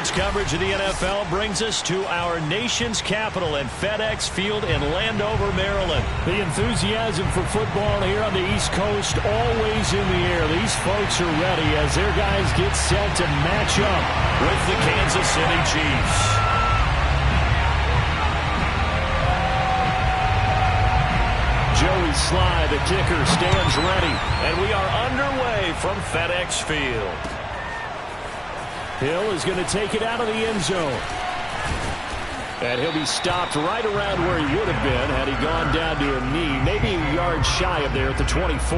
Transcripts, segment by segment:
Sports coverage of the NFL brings us to our nation's capital at FedEx Field in Landover, Maryland. The enthusiasm for football here on the East Coast always in the air. These folks are ready as their guys get set to match up with the Kansas City Chiefs. Joey Sly, the kicker, stands ready. And we are underway from FedEx Field. Hill is going to take it out of the end zone. And he'll be stopped right around where he would have been had he gone down to a knee, maybe a yard shy of there at the 24.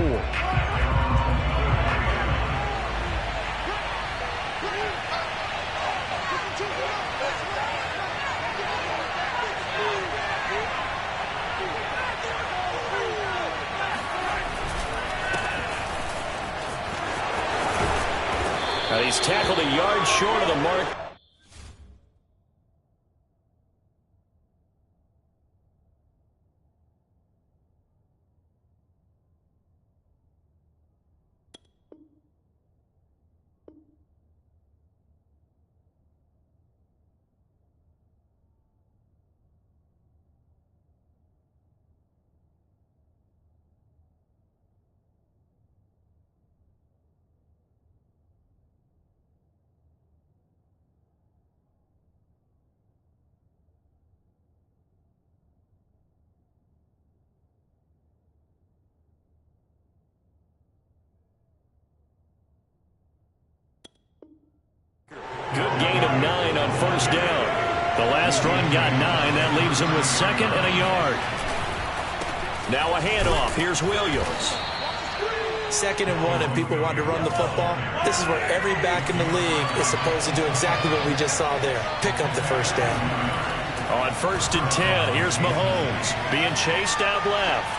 He's tackled a yard short of the mark. Good gain of 9 on first down. The last run got 9. That leaves him with 2nd and a yard. Now a handoff. Here's Williams. 2nd and 1 and people want to run the football. This is where every back in the league is supposed to do exactly what we just saw there. Pick up the first down. On 1st and 10, here's Mahomes being chased out left.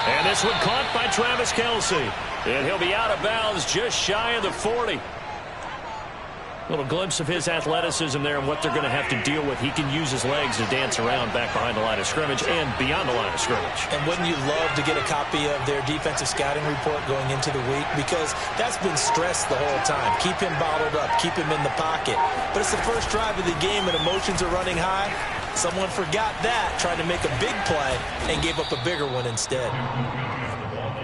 And this one caught by Travis Kelce. And he'll be out of bounds just shy of the 40. Little glimpse of his athleticism there and what they're going to have to deal with. He can use his legs to dance around back behind the line of scrimmage and beyond the line of scrimmage. And wouldn't you love to get a copy of their defensive scouting report going into the week? Because that's been stressed the whole time. Keep him bottled up. Keep him in the pocket. But it's the first drive of the game and emotions are running high. Someone forgot that, tried to make a big play, and gave up a bigger one instead.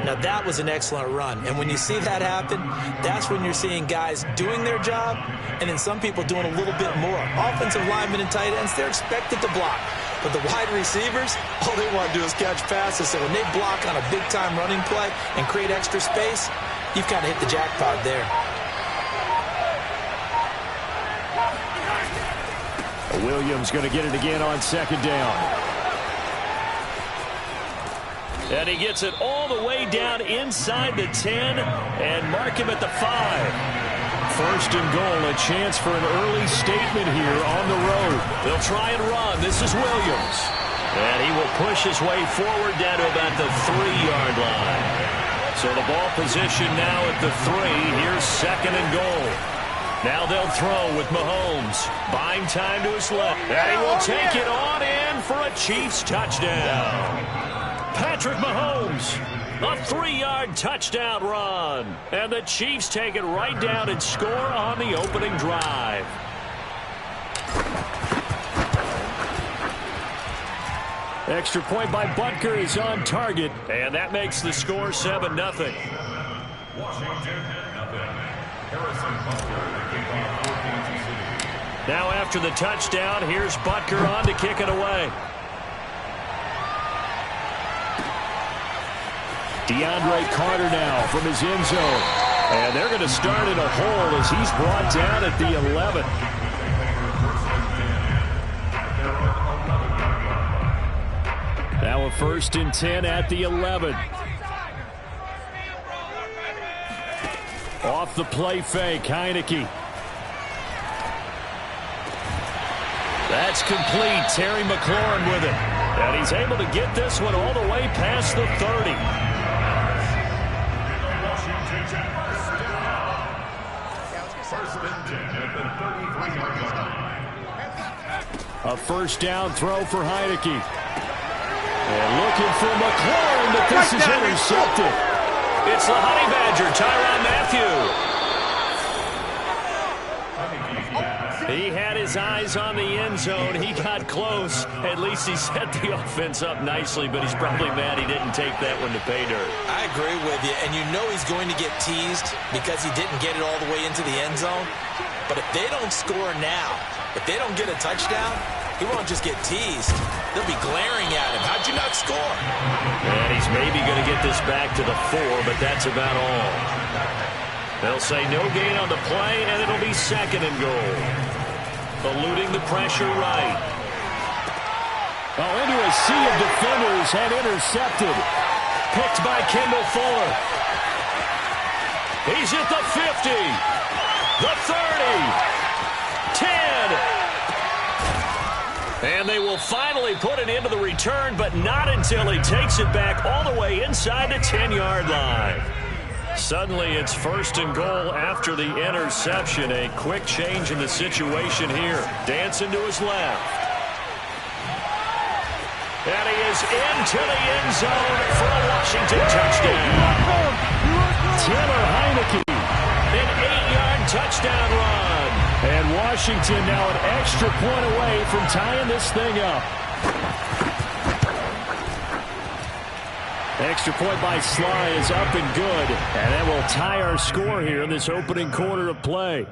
Now, that was an excellent run. And when you see that happen, that's when you're seeing guys doing their job and then some people doing a little bit more. Offensive linemen and tight ends, they're expected to block. But the wide receivers, all they want to do is catch passes. So when they block on a big-time running play and create extra space, you've kind of hit the jackpot there. Williams going to get it again on 2nd down. And he gets it all the way down inside the 10 and mark him at the 5. 1st and goal, a chance for an early statement here on the road. They'll try and run. This is Williams. And he will push his way forward down to about the 3-yard line. So the ball position now at the 3. Here's 2nd and goal. Now they'll throw with Mahomes. Buying time to his left. And he will take it on in for a Chiefs touchdown. Patrick Mahomes, a 3-yard touchdown run. And the Chiefs take it right down and score on the opening drive. Extra point by Butker is on target. And that makes the score 7-0. Washington 0. Harrison Butker, the kickoff for Kansas City. Now after the touchdown, here's Butker on to kick it away. DeAndre Carter now from his end zone. And they're going to start in a hole as he's brought down at the 11. Now a 1st and 10 at the 11. Off the play fake, Heineke. That's complete. Terry McLaurin with it. And he's able to get this one all the way past the 30. A 1st down throw for Heineke. And looking for McLaurin, but this is intercepted. It's the Honey Badger, Tyrann Mathieu. He had his eyes on the end zone. He got close. At least he set the offense up nicely, but he's probably mad he didn't take that one to pay dirt. I agree with you, and you know he's going to get teased because he didn't get it all the way into the end zone. But if they don't score now, if they don't get a touchdown, he won't just get teased. They'll be glaring at him. How'd you not score? And he's maybe going to get this back to the 4, but that's about all. They'll say no gain on the play, and it'll be 2nd and goal. Eluding the pressure right. Into a sea of defenders and intercepted. Picked by Kendall Fuller. He's at the 50. The 30. 10. And they will finally put it into the return, but not until he takes it back all the way inside the 10-yard line. Suddenly it's 1st and goal after the interception. A quick change in the situation here. Dancing to his left. And he is into the end zone for a Washington touchdown. Taylor Heineke. An 8-yard touchdown run. And Washington now an extra point away from tying this thing up. Extra point by Sly is up and good. And that will tie our score here in this opening quarter of play.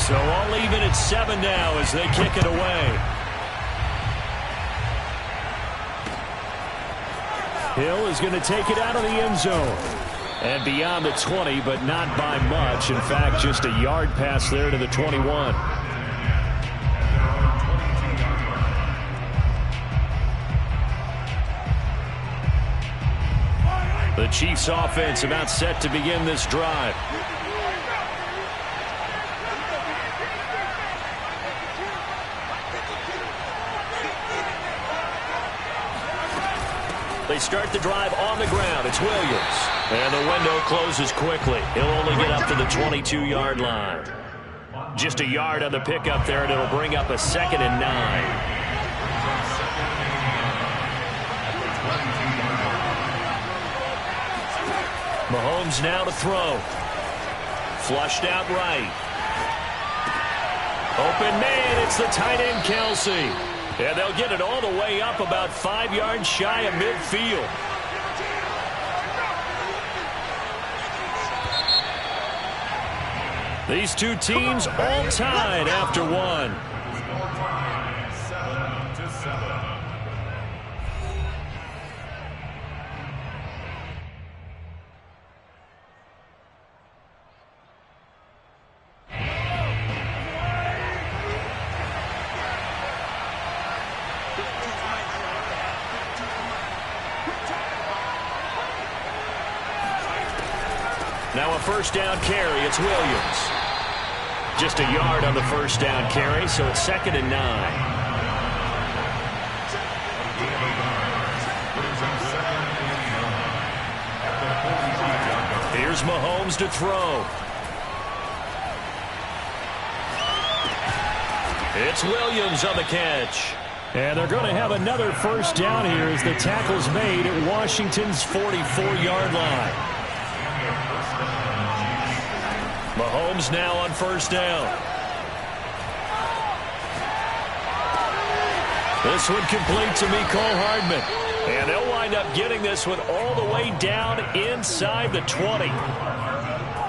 So all even at 7 now as they kick it away. Hill is going to take it out of the end zone. And beyond the 20, but not by much. In fact, just a yard pass there to the 21. The Chiefs offense about set to begin this drive. They start the drive on the ground. It's Williams. And the window closes quickly. He'll only get up to the 22-yard line. Just a yard on the pickup there, and it'll bring up a 2nd and 9. Mahomes now to throw. Flushed out right. Open man, it's the tight end Kelsey. And they'll get it all the way up about 5 yards shy of midfield. These two teams all tied after one. Now a 1st down carry. It's Williams. Just a yard on the 1st down carry, so it's 2nd and 9. Here's Mahomes to throw. It's Williams on the catch. And they're going to have another 1st down here as the tackle's made at Washington's 44-yard line. Mahomes now on 1st down. This one complete to Mecole Hardman. And they'll wind up getting this one all the way down inside the 20.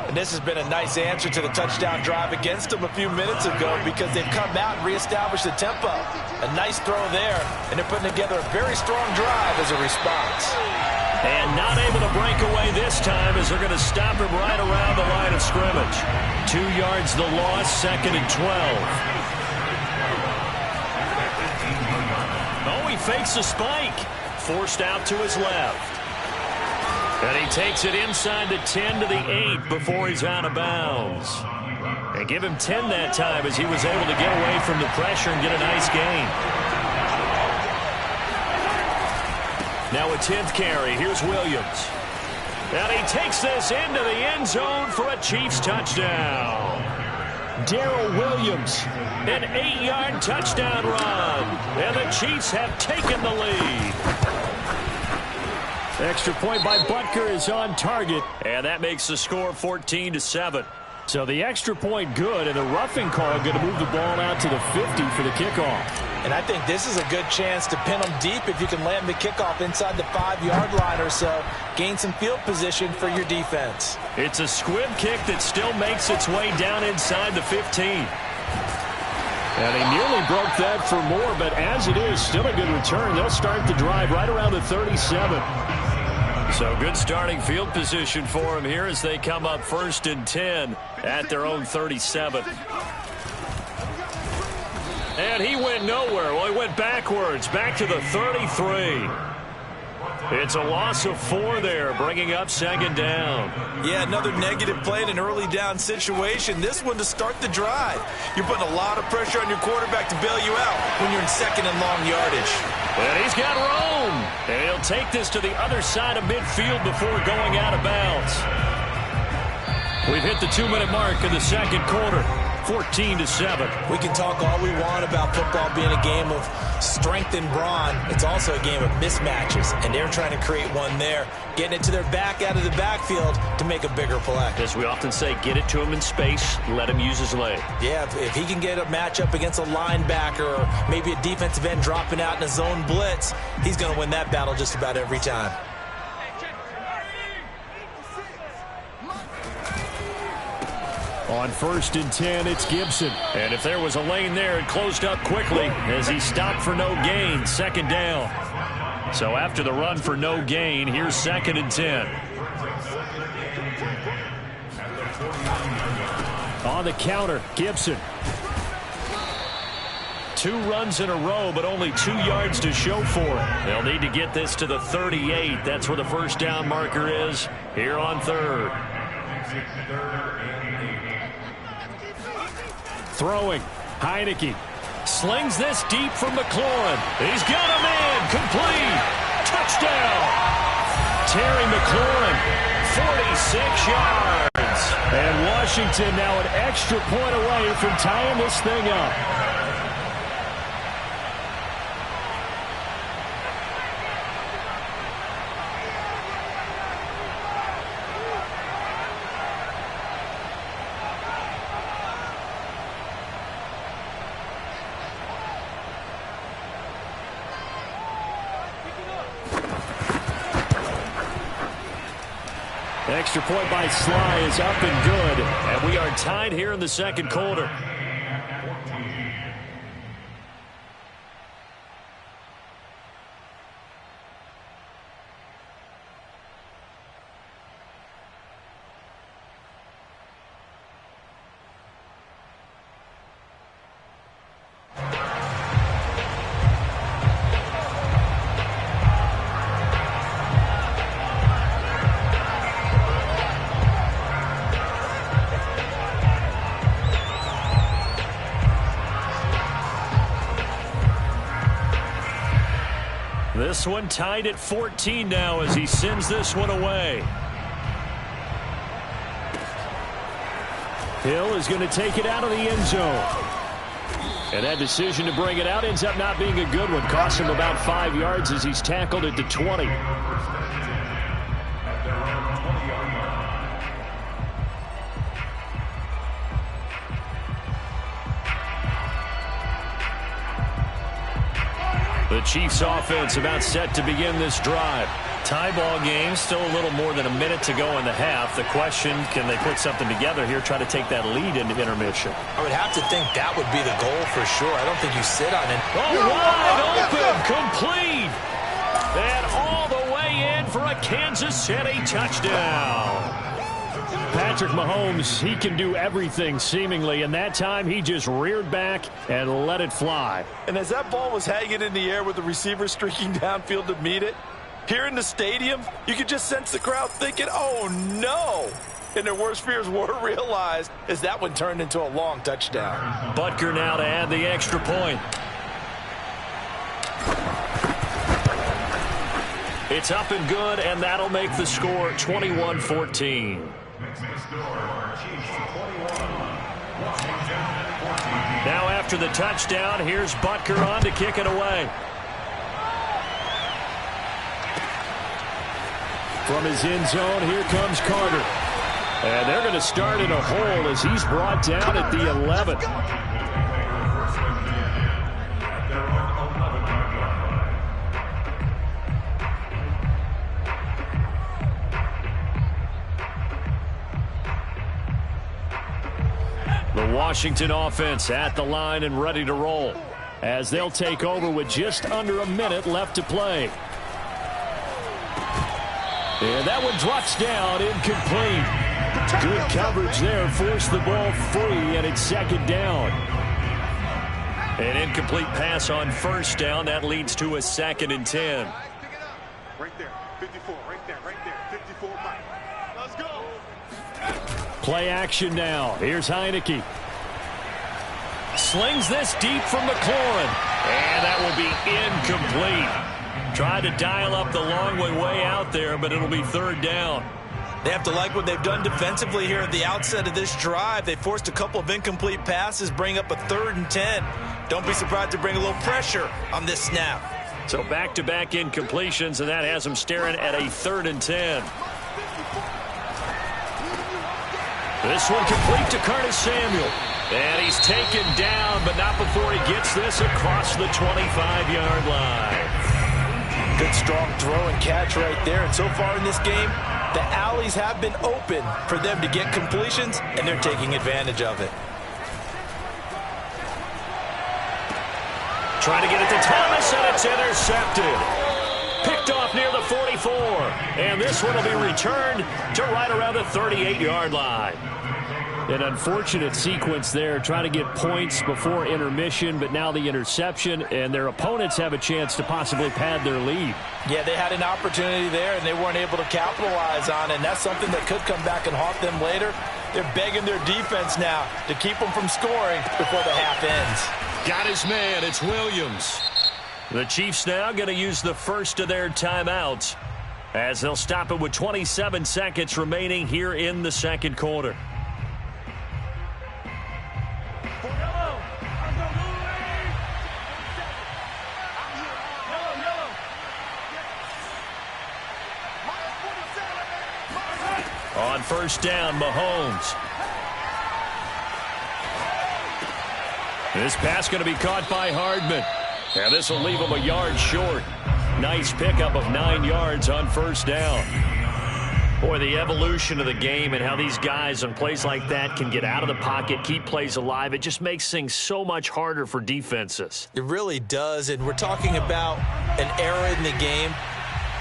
And this has been a nice answer to the touchdown drive against them a few minutes ago because they've come out and reestablished the tempo. A nice throw there, and they're putting together a very strong drive as a response. And not able to break away this time as they're going to stop him right around the line of scrimmage. 2 yards the loss, 2nd and 12. Oh, he fakes a spike. Forced out to his left. And he takes it inside the 10 to the 8 before he's out of bounds. And give him 10 that time as he was able to get away from the pressure and get a nice gain. Now a 10th carry. Here's Williams. And he takes this into the end zone for a Chiefs touchdown. Darrell Williams, an 8-yard touchdown run. And the Chiefs have taken the lead. Extra point by Butker is on target. And that makes the score 14-7. So the extra point good, and the roughing call going to move the ball out to the 50 for the kickoff. And I think this is a good chance to pin them deep if you can land the kickoff inside the 5-yard line or so. Gain some field position for your defense. It's a squib kick that still makes its way down inside the 15. And he nearly broke that for more, but as it is, still a good return. They'll start the drive right around the 37. So good starting field position for him here as they come up 1st and 10 at their own 37. And he went nowhere. Well, he went backwards, back to the 33. It's a loss of 4 there, bringing up 2nd down. Yeah, another negative play in an early down situation. This one to start the drive. You're putting a lot of pressure on your quarterback to bail you out when you're in 2nd and long yardage. And he's got room. And he'll take this to the other side of midfield before going out of bounds. We've hit the 2-minute mark in the 2nd quarter. 14-7. We can talk all we want about football being a game of strength and brawn. It's also a game of mismatches, and they're trying to create one there, getting it to their back out of the backfield to make a bigger play. As we often say, get it to him in space, let him use his leg. Yeah, if he can get a matchup against a linebacker or maybe a defensive end dropping out in a zone blitz, he's going to win that battle just about every time. On 1st and 10, it's Gibson. And if there was a lane there, it closed up quickly as he stopped for no gain. 2nd down. So after the run for no gain, here's 2nd and 10. On the counter, Gibson. 2 runs in a row, but only 2 yards to show for it. They'll need to get this to the 38. That's where the 1st down marker is here on 3rd. Throwing. Heineke. Slings this deep from McLaurin. He's got a man. Complete. Touchdown. Terry McLaurin. 46 yards. And Washington now an extra point away from tying this thing up. Extra point by Sly is up and good. And we are tied here in the 2nd quarter. This one tied at 14 now as he sends this one away. Hill is going to take it out of the end zone. And that decision to bring it out ends up not being a good one. Costs him about 5 yards as he's tackled at the 20. The Chiefs offense about set to begin this drive. Tie ball game, still a little more than a minute to go in the half. The question, can they put something together here, try to take that lead into intermission? I would have to think that would be the goal for sure. I don't think you sit on it. Oh, wide open, complete. And all the way in for a Kansas City touchdown. Patrick Mahomes, he can do everything seemingly, and that time he just reared back and let it fly. And as that ball was hanging in the air with the receiver streaking downfield to meet it, here in the stadium, you could just sense the crowd thinking, oh no! And their worst fears were realized as that one turned into a long touchdown. Butker now to add the extra point. It's up and good, and that'll make the score 21-14. Now after the touchdown, here's Butker on to kick it away. From his end zone, here comes Carter. And they're going to start in a hole as he's brought down at the 11. The Washington offense at the line and ready to roll as they'll take over with just under a minute left to play. And that one drops down, incomplete. Good coverage there, forced the ball free, and it's second down. An incomplete pass on first down. That leads to a 2nd and 10. Right there, 54, right there, 54, Mike. Let's go. Play action now. Here's Heineke. Slings this deep from McLaurin. And that will be incomplete. Tried to dial up the long way out there, but it'll be 3rd down. They have to like what they've done defensively here at the outset of this drive. They forced a couple of incomplete passes, bring up a 3rd and 10. Don't be surprised to bring a little pressure on this snap. So back-to-back incompletions, and that has them staring at a 3rd and 10. This one complete to Curtis Samuel. And he's taken down, but not before he gets this across the 25-yard line. Good strong throw and catch right there. And so far in this game, the alleys have been open for them to get completions, and they're taking advantage of it. Trying to get it to Thomas, and it's intercepted. Picked off near the 44. And this one will be returned to right around the 38-yard line. An unfortunate sequence there, trying to get points before intermission, but now the interception, and their opponents have a chance to possibly pad their lead. Yeah, they had an opportunity there, and they weren't able to capitalize on it, and that's something that could come back and haunt them later. They're begging their defense now to keep them from scoring before the half ends. Got his man. It's Williams. The Chiefs now going to use the first of their timeouts as they'll stop it with 27 seconds remaining here in the second quarter. On first down, Mahomes. This pass going to be caught by Hardman. And this will leave him a yard short. Nice pickup of 9 yards on first down. Boy, the evolution of the game and how these guys on plays like that can get out of the pocket, keep plays alive, it just makes things so much harder for defenses. It really does, and we're talking about an era in the game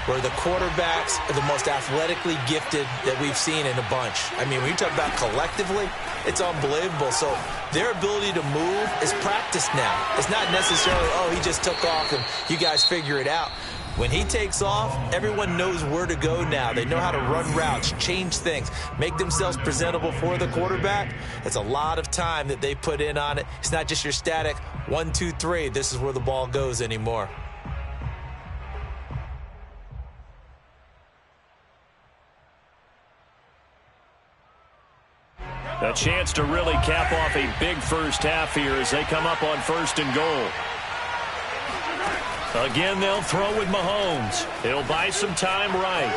where the quarterbacks are the most athletically gifted that we've seen in a bunch. I mean, when you talk about collectively, it's unbelievable. So their ability to move is practiced now. It's not necessarily, oh, he just took off and you guys figure it out. When he takes off, everyone knows where to go now. They know how to run routes, change things, make themselves presentable for the quarterback. It's a lot of time that they put in on it. It's not just your static 1, 2, 3. This is where the ball goes anymore. A chance to really cap off a big first half here as they come up on 1st and goal. Again, they'll throw with Mahomes. He'll buy some time right.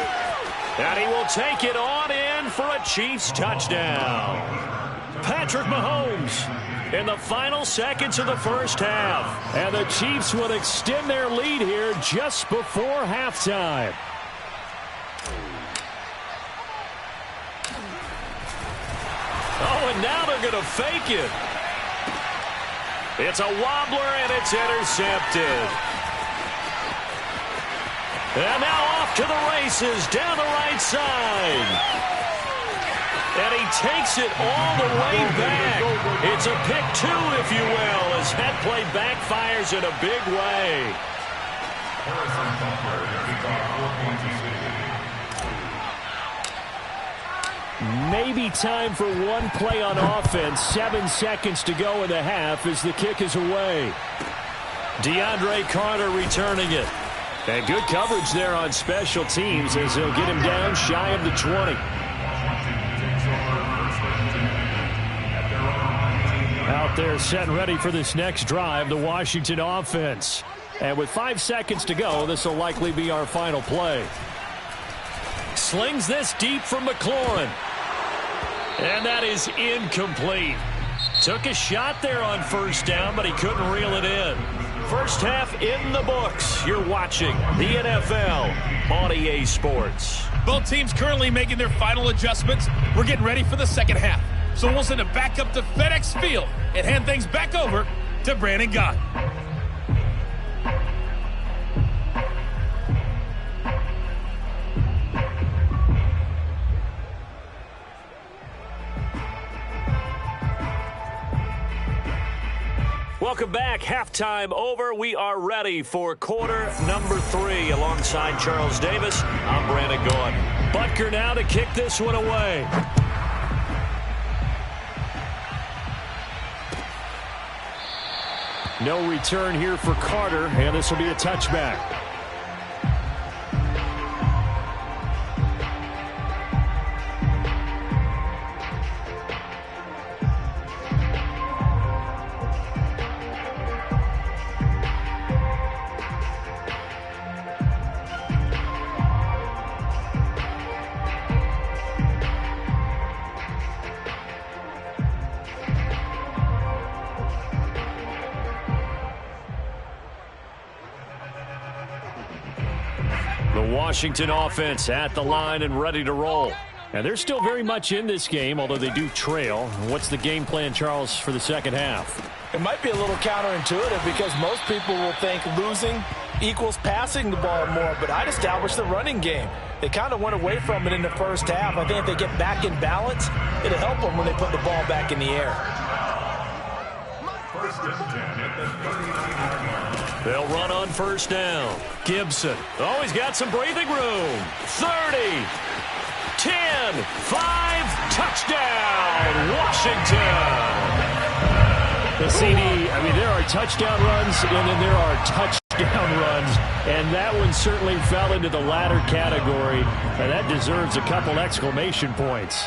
And he will take it on in for a Chiefs touchdown. Patrick Mahomes in the final seconds of the first half. And the Chiefs will extend their lead here just before halftime. Oh, and now they're going to fake it. It's a wobbler, and it's intercepted. And now off to the races down the right side. And he takes it all the way back. It's a pick 2, if you will, as that play backfires in a big way. Maybe time for one play on offense. 7 seconds to go in the half as the kick is away. DeAndre Carter returning it. And good coverage there on special teams as they'll get him down shy of the 20. Out there set and ready for this next drive, the Washington offense. And with 5 seconds to go, this will likely be our final play. slings this deep from McLaurin. And that is incomplete. Took a shot there on first down, but he couldn't reel it in. First half in the books. You're watching the NFL on EA Sports. Both teams currently making their final adjustments. We're getting ready for the second half. So we'll send it back up to FedEx Field and hand things back over to Brandon Gott. Welcome back. Halftime over. We are ready for quarter number 3. Alongside Charles Davis, I'm Brandon Gaudin. Butker now to kick this one away. No return here for Carter, and this will be a touchback. Washington offense at the line and ready to roll. And they're still very much in this game, although they do trail. What's the game plan, Charles, for the second half? It might be a little counterintuitive because most people will think losing equals passing the ball more, but I'd establish the running game. They kind of went away from it in the first half. I think if they get back in balance, it'll help them when they put the ball back in the air. First and 10 at the 39-yard line. They'll run on first down. Gibson. Oh, he's got some breathing room. 30, 10, 5, touchdown, Washington. The CD, I mean, there are touchdown runs, and then there are touchdown runs, and that one certainly fell into the latter category, and that deserves a couple exclamation points.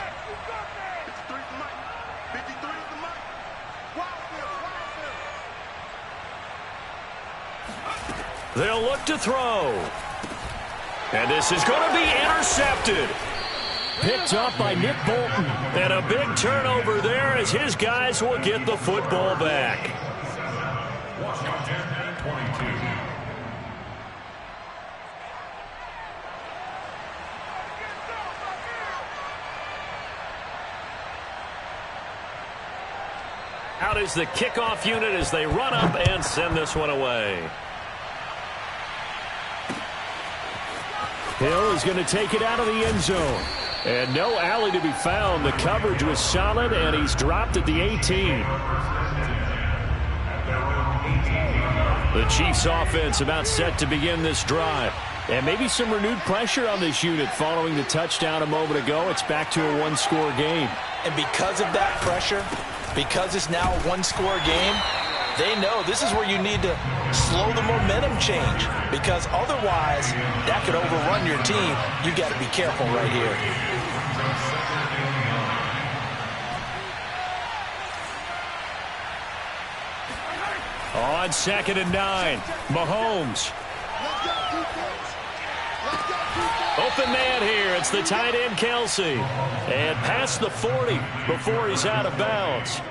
They'll look to throw. And this is going to be intercepted. Picked up by Nick Bolton. And a big turnover there as his guys will get the football back. Washington 22. Out is the kickoff unit as they run up and send this one away. Hill is going to take it out of the end zone. And no alley to be found. The coverage was solid, and he's dropped at the 18. The Chiefs offense about set to begin this drive. And maybe some renewed pressure on this unit following the touchdown a moment ago. It's back to a one-score game. And because of that pressure, because it's now a one-score game, they know this is where you need to slow the momentum change, because otherwise that could overrun your team. You got to be careful right here. On 2nd and 9, Mahomes. Open man here. It's the tight end, Kelce. And past the 40 before he's out of bounds.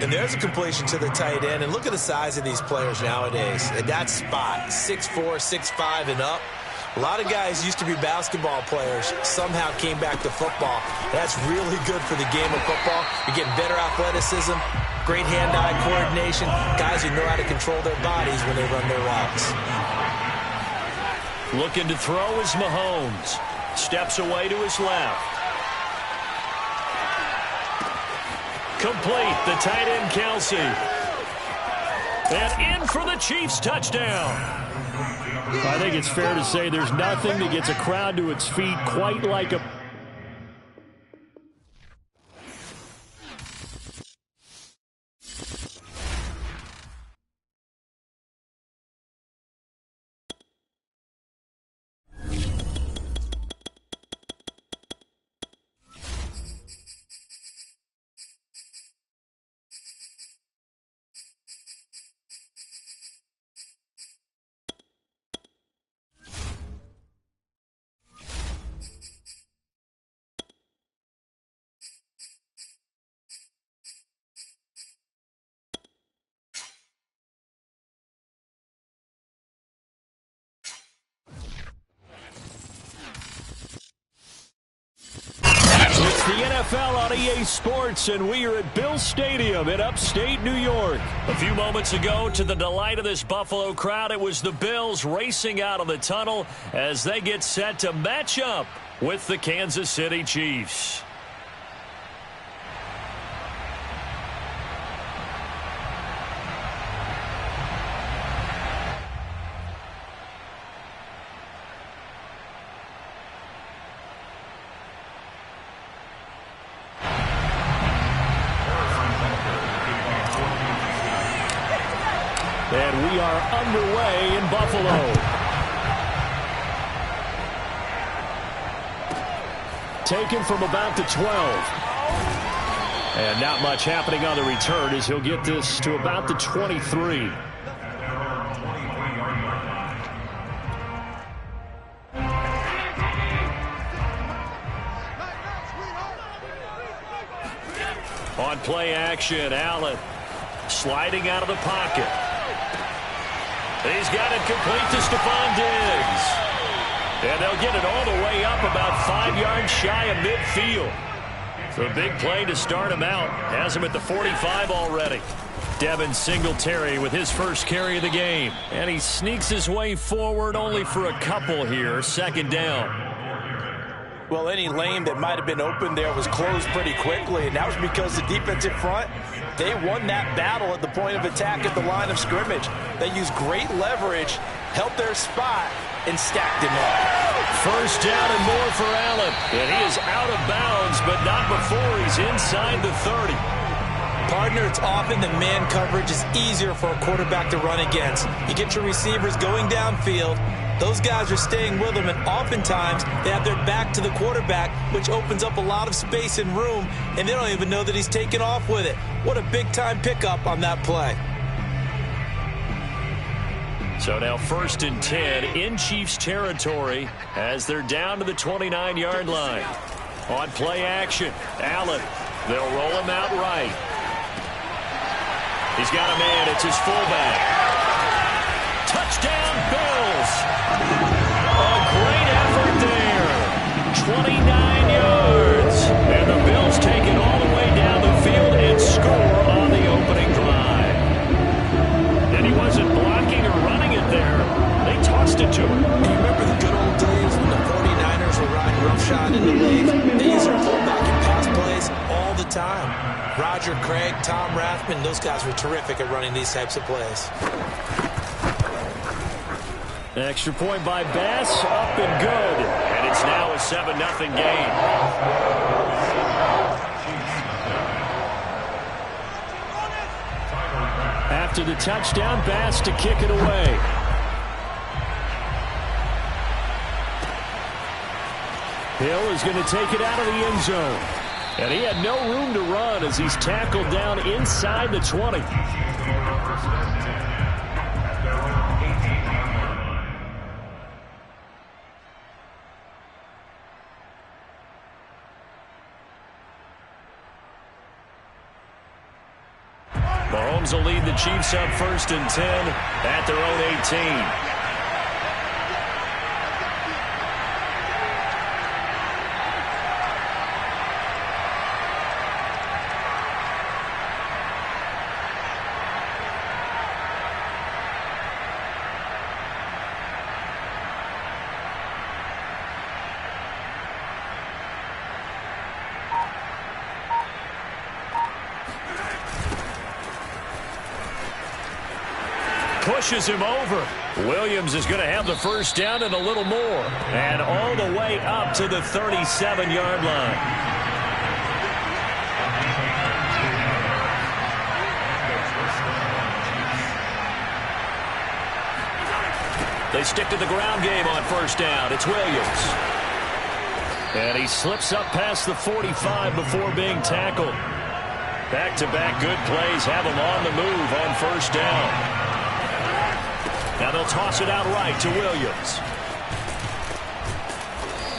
And there's a completion to the tight end. And look at the size of these players nowadays. At that spot, 6'4", 6'5", and up. A lot of guys used to be basketball players, somehow came back to football. That's really good for the game of football. You're getting better athleticism, great hand-eye coordination, guys who know how to control their bodies when they run their routes. Looking to throw is Mahomes. Steps away to his left. Complete, the tight end, Kelce. And in for the Chiefs touchdown. I think it's fair to say there's nothing that gets a crowd to its feet quite like a NFL on EA Sports, and we are at Bill Stadium in upstate New York. A few moments ago, to the delight of this Buffalo crowd, it was the Bills racing out of the tunnel as they get set to match up with the Kansas City Chiefs. And we are underway in Buffalo. Taken from about the 12. And not much happening on the return as he'll get this to about the 23. On play action, Allen sliding out of the pocket. He's got it complete to Stephon Diggs. And they'll get it all the way up about 5 yards shy of midfield. The big play to start him out. Has him at the 45 already. Devin Singletary with his first carry of the game. And he sneaks his way forward only for a couple here. Second down. Well, any lane that might have been open there was closed pretty quickly, and that was because the defensive front, they won that battle at the point of attack at the line of scrimmage. They used great leverage, held their spot, and stacked him up. First down and more for Allen. And he is out of bounds, but not before he's inside the 30. Partner, it's often the man coverage is easier for a quarterback to run against. You get your receivers going downfield. Those guys are staying with him, and oftentimes they have their back to the quarterback, which opens up a lot of space and room, and they don't even know that he's taken off with it. What a big-time pickup on that play. So now 1st and 10 in Chiefs territory as they're down to the 29-yard line. On play action, Allen. They'll roll him out right. He's got a man. It's his fullback. Touchdown, Bills. A great effort there. 29 yards. And the Bills take it all the way down the field and score on the opening drive. And he wasn't blocking or running it there. They tossed it to him. You remember the good old days when the 49ers were riding roughshod in the league? They used their fullback in pass plays all the time. Roger Craig, Tom Rathman, those guys were terrific at running these types of plays. Extra point by Bass, up and good. And it's now a 7-0 game. After the touchdown, Bass to kick it away. Hill is going to take it out of the end zone. And he had no room to run as he's tackled down inside the 20. Mahomes will lead the Chiefs up 1st and 10 at their own 18. Pushes him over. Williams is going to have the first down and a little more. And all the way up to the 37-yard line. They stick to the ground game on first down. It's Williams. And he slips up past the 45 before being tackled. Back-to-back good plays have him on the move on first down. Now they'll toss it out right to Williams.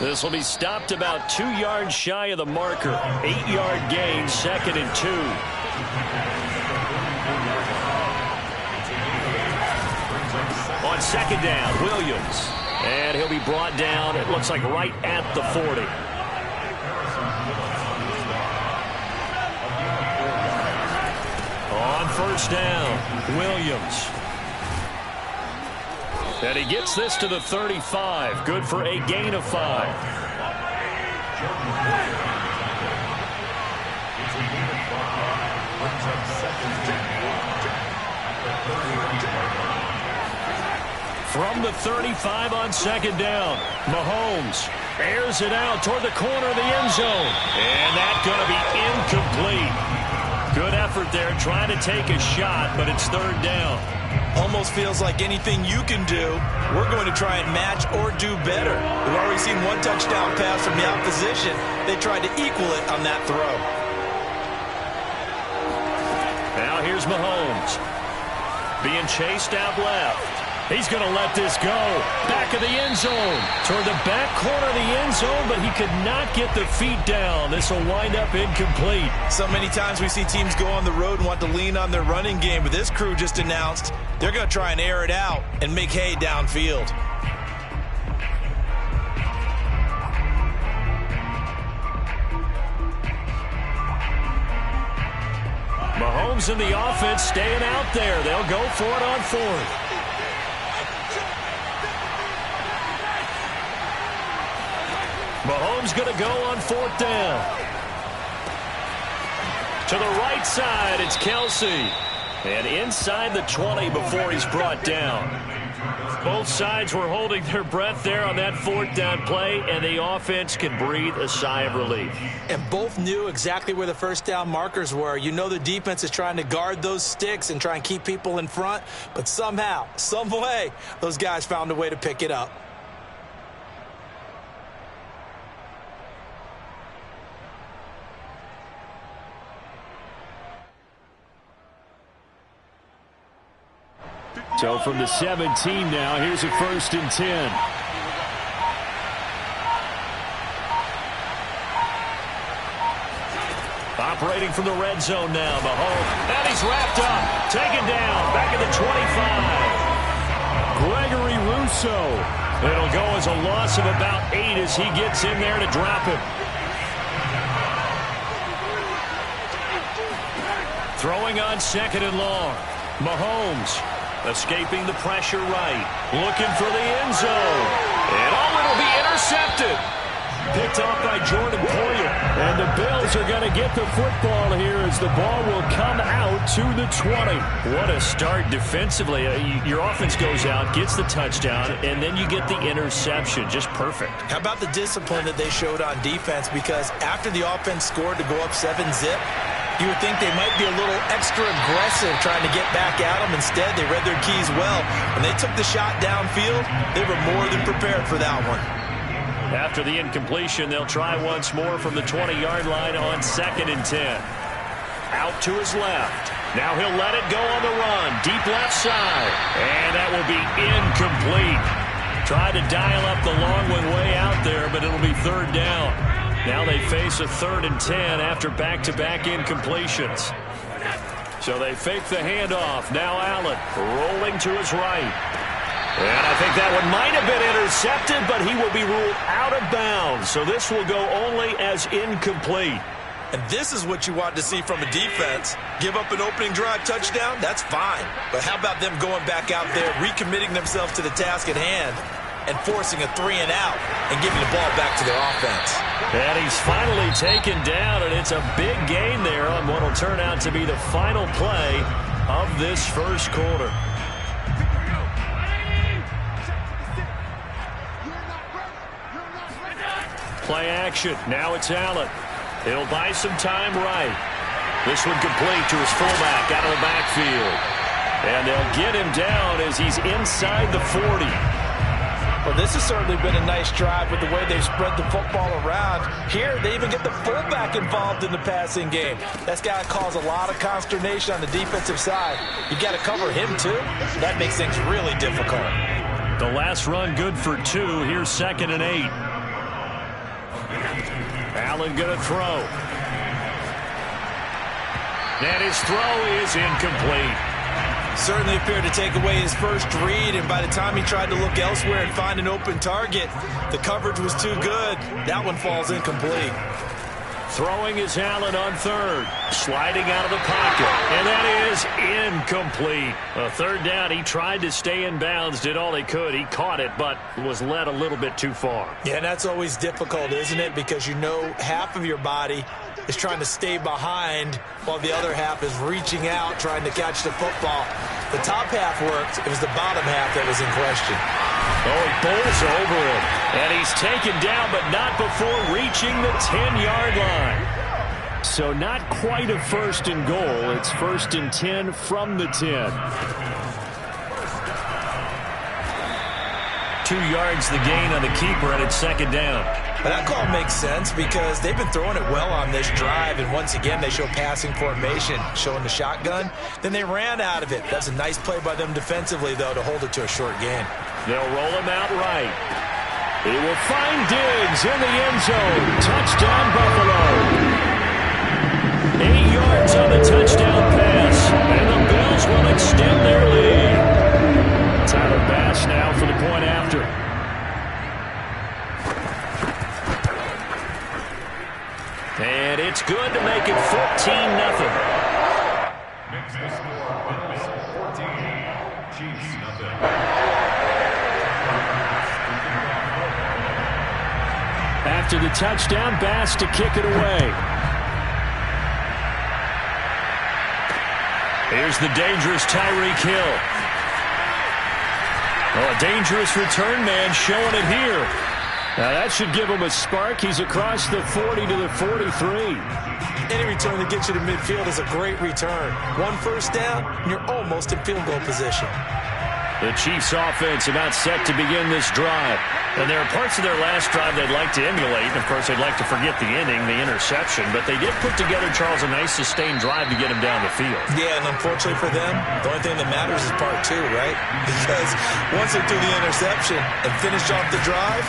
This will be stopped about 2 yards shy of the marker. 8-yard gain, 2nd and 2. On second down, Williams. And he'll be brought down, it looks like right at the 40. first down. Williams. And he gets this to the 35. Good for a gain of 5. From the 35 on second down, Mahomes airs it out toward the corner of the end zone. And that's going to be incomplete. Good effort there trying to take a shot, but it's third down. Almost feels like anything you can do, we're going to try and match or do better. We've already seen one touchdown pass from the opposition. They tried to equal it on that throw. Now here's Mahomes. Being chased out left. He's going to let this go. Back of the end zone. Toward the back corner of the end zone, but he could not get the feet down. This will wind up incomplete. So many times we see teams go on the road and want to lean on their running game, but this crew just announced they're going to try and air it out and make hay downfield. Mahomes and the offense staying out there. They'll go for it on fourth. Mahomes going to go on fourth down. To the right side, it's Kelsey. And inside the 20 before he's brought down. Both sides were holding their breath there on that fourth down play, and the offense can breathe a sigh of relief. And both knew exactly where the first down markers were. You know the defense is trying to guard those sticks and try and keep people in front, but somehow, some way, those guys found a way to pick it up. So from the 17 now, here's a 1st and 10. Operating from the red zone now, Mahomes. And he's wrapped up. Taken down. Back at the 25. Gregory Rousseau. It'll go as a loss of about 8 as he gets in there to drop him. Throwing on second and long. Mahomes. Escaping the pressure right. Looking for the end zone. And it'll be intercepted. Picked off by Jordan Poyer. And the Bills are going to get the football here as the ball will come out to the 20. What a start defensively. Your offense goes out, gets the touchdown, and then you get the interception. Just perfect. How about the discipline that they showed on defense? Because after the offense scored to go up 7-zip, you would think they might be a little extra aggressive trying to get back at them. Instead, they read their keys well. When they took the shot downfield, they were more than prepared for that one. After the incompletion, they'll try once more from the 20-yard line on 2nd and 10. Out to his left. Now he'll let it go on the run. Deep left side. And that will be incomplete. Tried to dial up the long one way out there, but it'll be third down. Now they face a 3rd and 10 after back-to-back incompletions. So they fake the handoff. Now Allen rolling to his right. And I think that one might have been intercepted, but he will be ruled out of bounds. So this will go only as incomplete. And this is what you want to see from a defense. Give up an opening drive touchdown, that's fine. But how about them going back out there, recommitting themselves to the task at hand, and forcing a 3-and-out and giving the ball back to their offense. And he's finally taken down, and it's a big gain there on what will turn out to be the final play of this first quarter. Play action. Now it's Allen. He'll buy some time right. This one complete to his fullback out of the backfield. And they'll get him down as he's inside the 40. Well, this has certainly been a nice drive with the way they've spread the football around. Here, they even get the fullback involved in the passing game. That's got to cause a lot of consternation on the defensive side. You got to cover him, too. That makes things really difficult. The last run good for 2. Here's 2nd and 8. Allen going to throw. And his throw is incomplete. Certainly appeared to take away his first read, and by the time he tried to look elsewhere and find an open target, the coverage was too good. That one falls incomplete. Throwing is Allen on third. Sliding out of the pocket. And that is incomplete. A third down. He tried to stay in bounds, did all he could. He caught it, but was led a little bit too far. Yeah, and that's always difficult, isn't it? Because you know half of your body is trying to stay behind while the other half is reaching out, trying to catch the football. The top half worked. It was the bottom half that was in question. Oh, he bowls over him. And he's taken down, but not before reaching the 10-yard line. So not quite a first and goal. It's first and 10 from the 10. 2 yards the gain on the keeper, and it's second down. But that call makes sense because they've been throwing it well on this drive, and once again they show passing formation, showing the shotgun. Then they ran out of it. That's a nice play by them defensively, though, to hold it to a short gain. They'll roll him out right. He will find Diggs in the end zone. Touchdown, Buffalo. 8 yards on the touchdown pass, and the Bills will extend their lead. Tyler Bass now for the point after. And it's good to make it 14-0. Next to score, Bills 14, Chiefs nothing. After the touchdown, Bass to kick it away. Here's the dangerous Tyreek Hill. Oh, a dangerous return man showing it here. Now that should give him a spark. He's across the 40 to the 43. Any return that gets you to midfield is a great return. One first down, and you're almost in field goal position. The Chiefs offense about set to begin this drive. And there are parts of their last drive they'd like to emulate. And, of course, they'd like to forget the inning, the interception. But they did put together, Charles, a nice sustained drive to get him down the field. Yeah, and unfortunately for them, the only thing that matters is part two, right? Because once they do the interception and finish off the drive,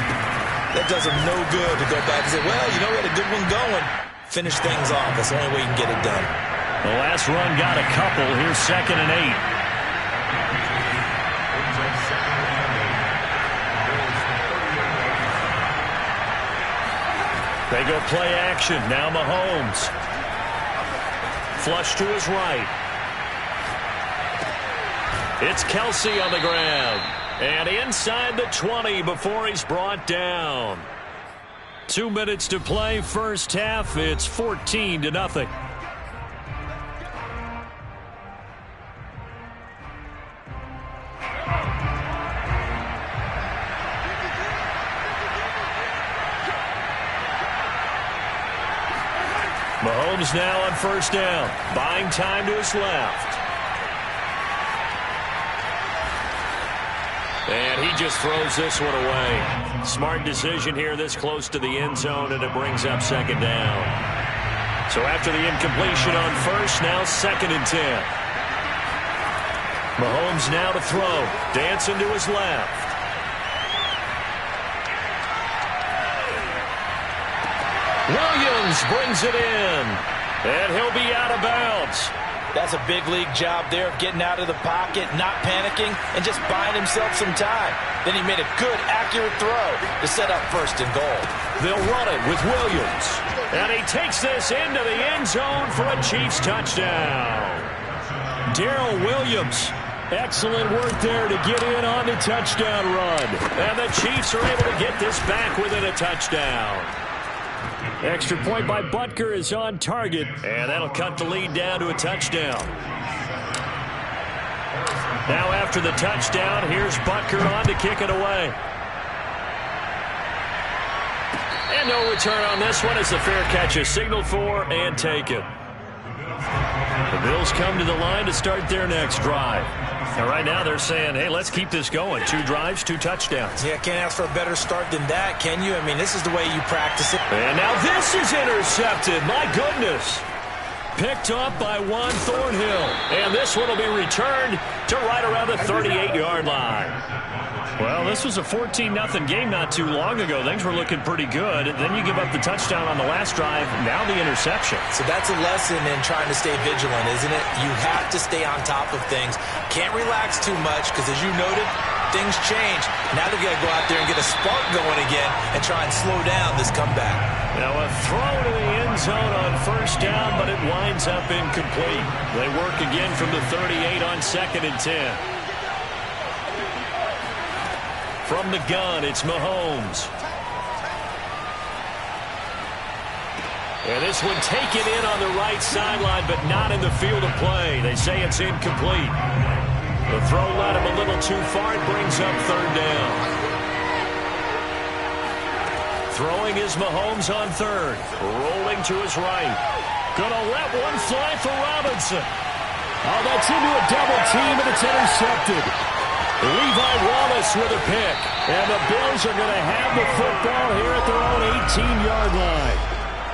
that does them no good to go back and say, well, you know, we had a good one going. Finish things off. That's the only way you can get it done. The last run got a couple. Here's 2nd and 8. They go play action. Now Mahomes. Flush to his right. It's Kelsey on the ground. And inside the 20 before he's brought down. 2 minutes to play, first half. It's 14-0. Mahomes now on first down. Buying time to his left. And he just throws this one away. Smart decision here this close to the end zone, and it brings up second down. So after the incompletion on first, now 2nd and 10. Mahomes now to throw. Dancing to his left. Williams brings it in, and he'll be out of bounds. That's a big league job there of getting out of the pocket, not panicking, and just buying himself some time. Then he made a good, accurate throw to set up first and goal. They'll run it with Williams, and he takes this into the end zone for a Chiefs touchdown. Darrell Williams, excellent work there to get in on the touchdown run. And the Chiefs are able to get this back within a touchdown. Extra point by Butker is on target, and that'll cut the lead down to a touchdown. Now after the touchdown, here's Butker on to kick it away. And no return on this one as the fair catch is signaled for and taken. The Bills come to the line to start their next drive. And right now they're saying, hey, let's keep this going. 2 drives, 2 touchdowns. Yeah, can't ask for a better start than that, can you? I mean, this is the way you practice it. And now this is intercepted. My goodness. Picked up by Juan Thornhill. And this one will be returned to right around the 38-yard line. Well, this was a 14-0 game not too long ago. Things were looking pretty good. Then you give up the touchdown on the last drive. Now the interception. So that's a lesson in trying to stay vigilant, isn't it? You have to stay on top of things. Can't relax too much because, as you noted, things change. Now they're going to go out there and get a spark going again and try and slow down this comeback. Now a throw to the end zone on first down, but it winds up incomplete. They work again from the 38 on 2nd and 10. From the gun, it's Mahomes. And this one taken in on the right sideline, but not in the field of play. They say it's incomplete. The throw led him a little too far. It brings up 3rd down. Throwing is Mahomes on 3rd. Rolling to his right. Gonna let one fly for Robinson. Oh, that's into a double team, and it's intercepted. Levi Wallace with a pick. And the Bills are going to have the football here at their own 18-yard line.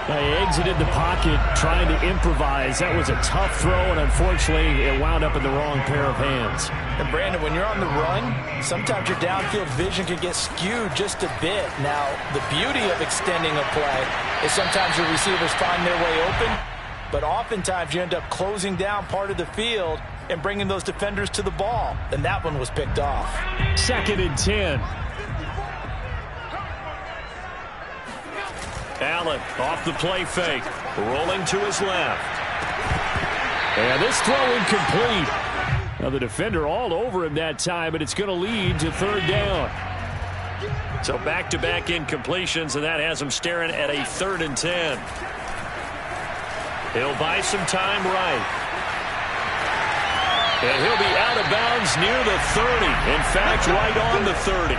They exited the pocket trying to improvise. That was a tough throw, and unfortunately, it wound up in the wrong pair of hands. And Brandon, when you're on the run, sometimes your downfield vision can get skewed just a bit. Now, the beauty of extending a play is sometimes your receivers find their way open, but oftentimes you end up closing down part of the field and bringing those defenders to the ball. And that one was picked off. 2nd and 10. Allen off the play fake. Rolling to his left. And this throw incomplete. Now the defender all over him that time, but it's going to lead to 3rd down. So back-to-back incompletions, and that has him staring at a 3rd and 10. He'll buy some time right. And he'll be out of bounds near the 30. In fact, right on the 30.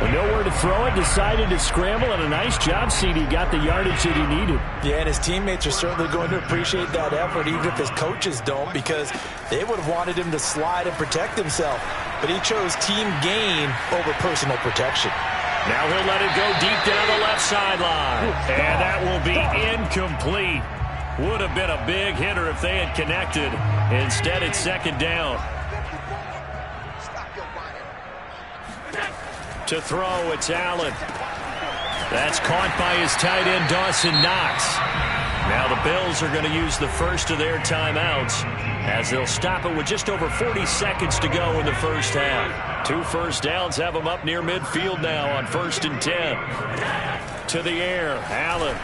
With nowhere to throw it, decided to scramble, and a nice job, CD. Got the yardage that he needed. Yeah, and his teammates are certainly going to appreciate that effort, even if his coaches don't, because they would have wanted him to slide and protect himself. But he chose team gain over personal protection. Now he'll let it go deep down the left sideline. And that will be incomplete. Would have been a big hitter if they had connected. Instead, it's 2nd down. To throw, it's Allen. That's caught by his tight end, Dawson Knox. Now the Bills are going to use the first of their timeouts as they'll stop it with just over 40 seconds to go in the first half. 2 first downs have them up near midfield now on 1st and 10. To the air, Allen.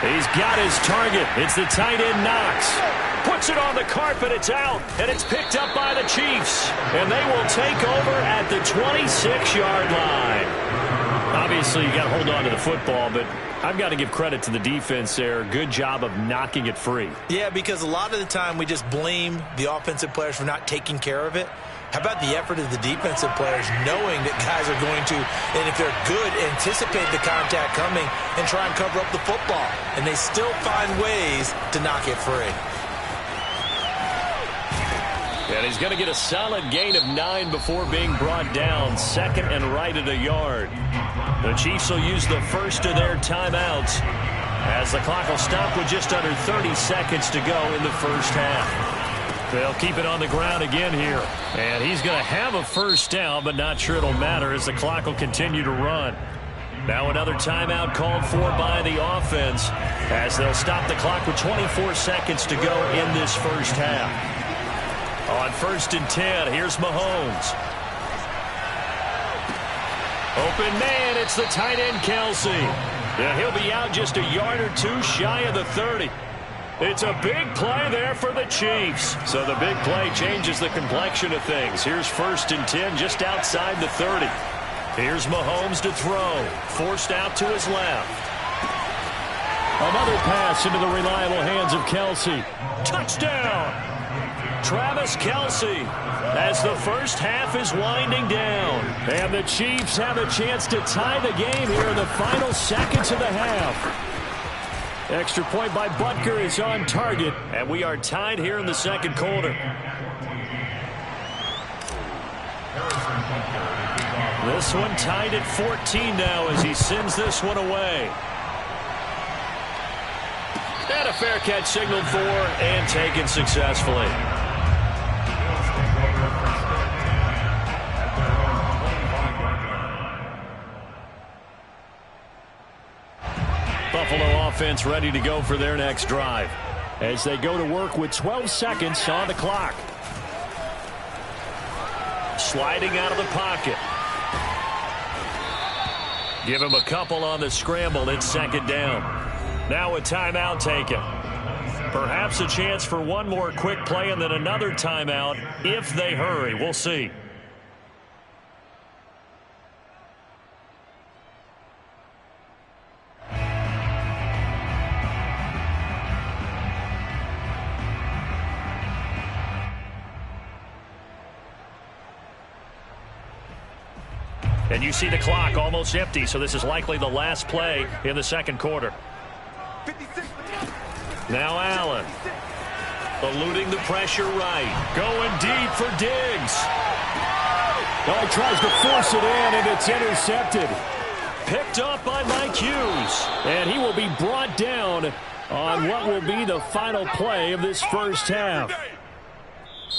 He's got his target. It's the tight end, Knox. Puts it on the carpet. It's out, and it's picked up by the Chiefs. And they will take over at the 26-yard line. Obviously, you got to hold on to the football, but I've got to give credit to the defense there. Good job of knocking it free. Yeah, because a lot of the time we just blame the offensive players for not taking care of it. How about the effort of the defensive players knowing that guys are going to, and if they're good, anticipate the contact coming and try and cover up the football. And they still find ways to knock it free. And he's going to get a solid gain of 9 before being brought down. 2nd and right at a yard. The Chiefs will use the first of their timeouts as the clock will stop with just under 30 seconds to go in the first half. They'll keep it on the ground again here. And he's going to have a first down, but not sure it'll matter as the clock will continue to run. Now another timeout called for by the offense as they'll stop the clock with 24 seconds to go in this first half. On 1st and 10, here's Mahomes. Open man, it's the tight end, Kelce. And he'll be out just a yard or 2 shy of the 30. It's a big play there for the Chiefs. So the big play changes the complexion of things. Here's 1st and 10 just outside the 30. Here's Mahomes to throw. Forced out to his left. Another pass into the reliable hands of Kelce. Touchdown! Travis Kelce as the first half is winding down. And the Chiefs have a chance to tie the game here in the final seconds of the half. Extra point by Butker is on target, and we are tied here in the second quarter. This one tied at 14 now as he sends this one away. And a fair catch signaled for and taken successfully. Buffalo offense ready to go for their next drive as they go to work with 12 seconds on the clock. sliding out of the pocket. Give him a couple on the scramble. It's second down. Now a timeout taken. Perhaps a chance for one more quick play and then another timeout if they hurry. We'll see. And you see the clock almost empty, so this is likely the last play in the second quarter. Now Allen. Eluding the pressure right. Going deep for Diggs. Oh, he tries to force it in, and it's intercepted. Picked up by Mike Hughes. And he will be brought down on what will be the final play of this first half.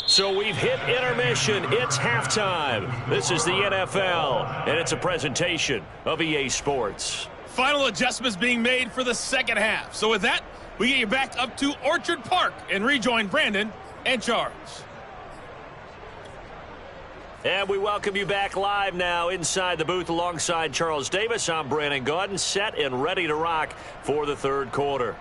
So we've hit intermission. It's halftime. This is the NFL, and it's a presentation of EA Sports. Final adjustments being made for the second half. So with that, we get you back up to Orchard Park and rejoin Brandon and Charles. And we welcome you back live now inside the booth alongside Charles Davis. I'm Brandon Gaudin, set and ready to rock for the third quarter.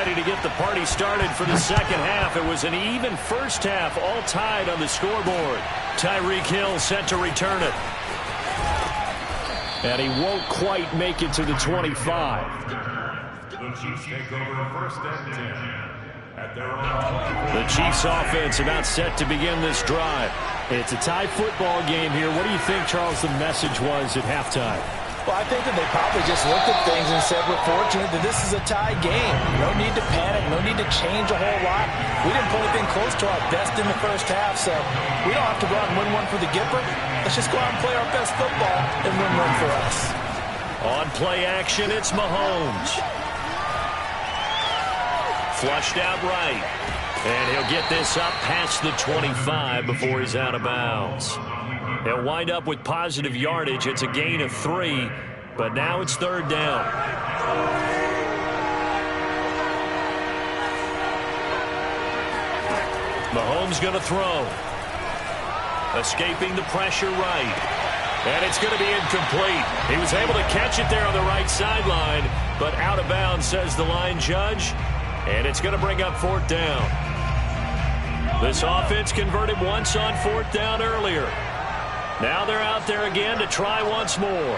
To get the party started for the second half. It was an even first half, all tied on the scoreboard. Tyreek Hill set to return it. And he won't quite make it to the 25. The Chiefs take over first and 10 at their own. The Chiefs offense about set to begin this drive. It's a tie football game here. What do you think, Charles, the message was at halftime? Well, I think that they probably just looked at things and said, we're fortunate that this is a tie game. No need to panic. No need to change a whole lot. We didn't put anything close to our best in the first half, so we don't have to go out and win one for the Gipper. Let's just go out and play our best football and win one for us. On play action, it's Mahomes. Flushed out right. And he'll get this up past the 25 before he's out of bounds. They'll wind up with positive yardage. It's a gain of 3, but now it's third down. Mahomes going to throw. Escaping the pressure right. And it's going to be incomplete. He was able to catch it there on the right sideline, but out of bounds, says the line judge. And it's going to bring up fourth down. This offense converted once on fourth down earlier. Now they're out there again to try once more.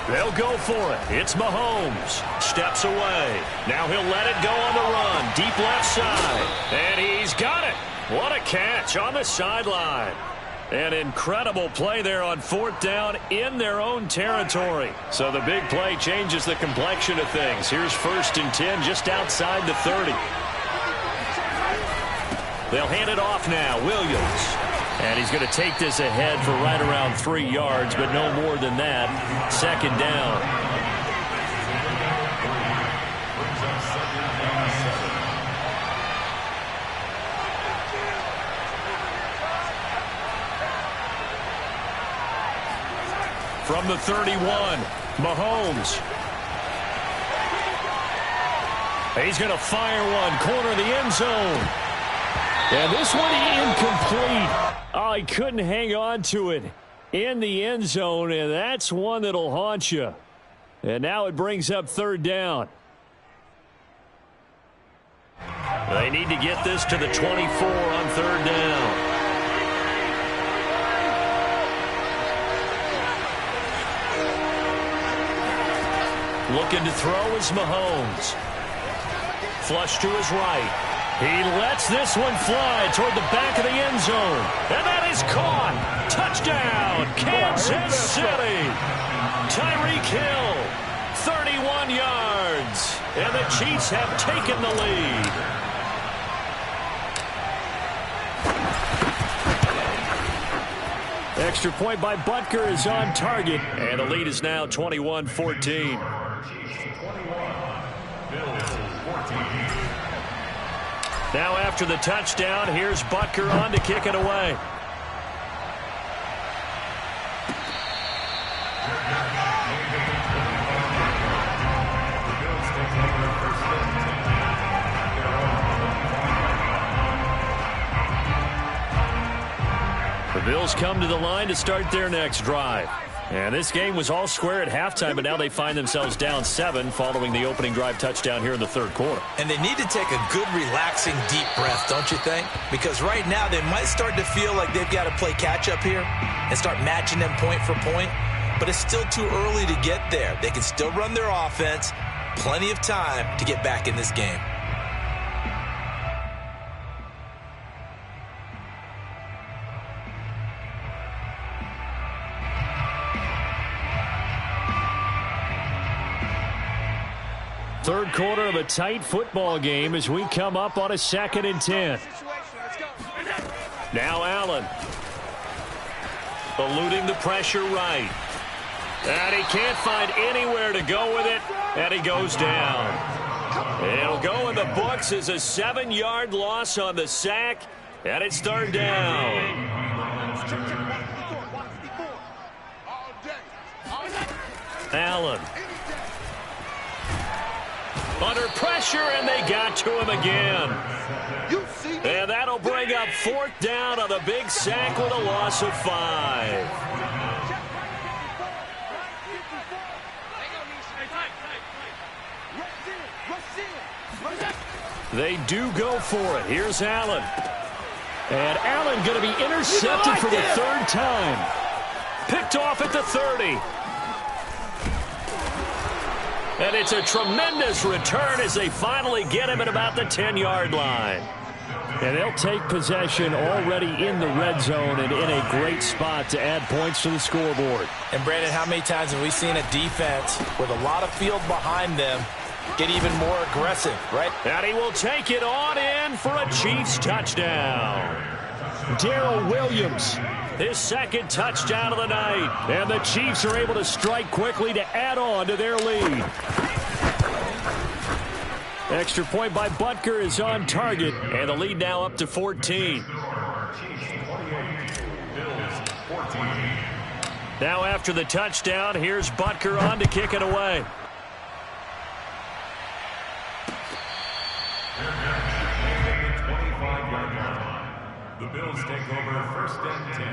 They'll go for it. It's Mahomes. Steps away. Now he'll let it go on the run. Deep left side. And he's got it. What a catch on the sideline. An incredible play there on fourth down in their own territory. So the big play changes the complexion of things. Here's first and 10 just outside the 30. They'll hand it off now. Williams. And he's going to take this ahead for right around 3 yards, but no more than that. Second down. From the 31, Mahomes. He's going to fire one, corner of the end zone. And this one incomplete. Oh, he couldn't hang on to it in the end zone, and that's one that'll haunt you. And now it brings up third down. They need to get this to the 24 on third down. Looking to throw is Mahomes. Flush to his right. He lets this one fly toward the back of the end zone. And that is caught. Touchdown, Kansas City. Tyreek Hill, 31 yards. And the Chiefs have taken the lead. Extra point by Butker is on target. And the lead is now 21-14. Now after the touchdown, here's Butker on to kick it away. Bills come to the line to start their next drive. And this game was all square at halftime, but now they find themselves down 7 following the opening drive touchdown here in the third quarter. And they need to take a good, relaxing, deep breath, don't you think? Because right now they might start to feel like they've got to play catch-up here and start matching them point for point. But it's still too early to get there. They can still run their offense. Plenty of time to get back in this game. Third quarter of a tight football game as we come up on a 2nd and 10. Now Allen. Eluding the pressure right. And he can't find anywhere to go with it. And he goes down. It'll go in the books as a 7-yard loss on the sack. And it's third down. Allen. Under pressure, and they got to him again. And that'll bring up 4th down on the big sack with a loss of 5. They do go for it. Here's Allen. And Allen going to be intercepted for the 3rd time. Picked off at the 30. And it's a tremendous return as they finally get him at about the 10-yard line. And they'll take possession already in the red zone and in a great spot to add points to the scoreboard. And, Brandon, how many times have we seen a defense with a lot of field behind them get even more aggressive, right? And he will take it on in for a Chiefs touchdown. Darrell Williams, his 2nd touchdown of the night. And the Chiefs are able to strike quickly to add on to their lead. Extra point by Butker is on target. And the lead now up to 14. Now after the touchdown, here's Butker on to kick it away. The Bills take over 1st and 10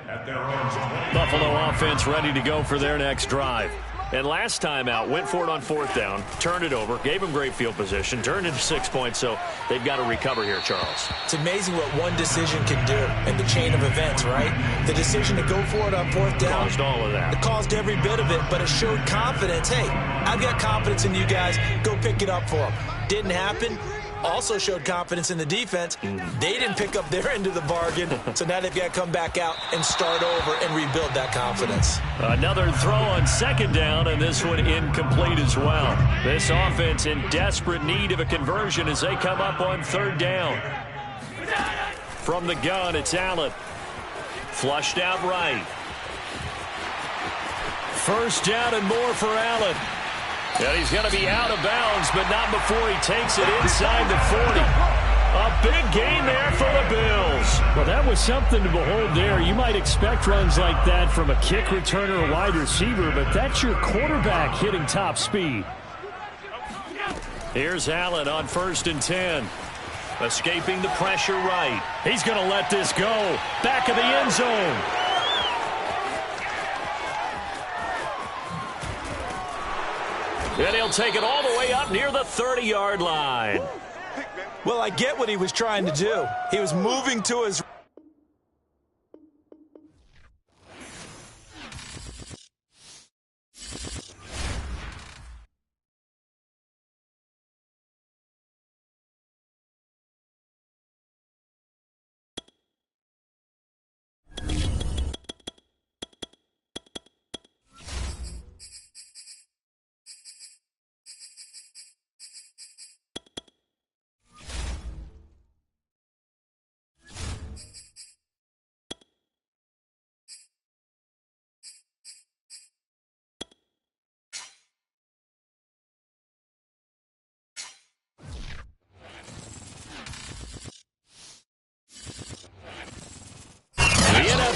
at their own 20. Buffalo offense ready to go for their next drive. And last time out, went for it on 4th down, turned it over, gave them great field position, turned into 6 points, so they've got to recover here, Charles. It's amazing what one decision can do in the chain of events, right? The decision to go for it on 4th down. Caused all of that. It caused every bit of it, but it showed confidence. Hey, I've got confidence in you guys. Go pick it up for them. Didn't happen. Also showed confidence in the defense. They didn't pick up their end of the bargain, so now they've got to come back out and start over and rebuild that confidence. Another throw on 2nd down, and this one incomplete as well. This offense in desperate need of a conversion as they come up on 3rd down. From the gun, it's Allen. Flushed out right. 1st down and more for Allen. And he's going to be out of bounds, but not before he takes it inside the 40. A big gain there for the Bills. Well, that was something to behold there. You might expect runs like that from a kick returner or wide receiver, but that's your quarterback hitting top speed. Here's Allen on 1st and 10. Escaping the pressure right. He's going to let this go. Back of the end zone. And he'll take it all the way up near the 30-yard line. Well, I get what he was trying to do. He was moving to his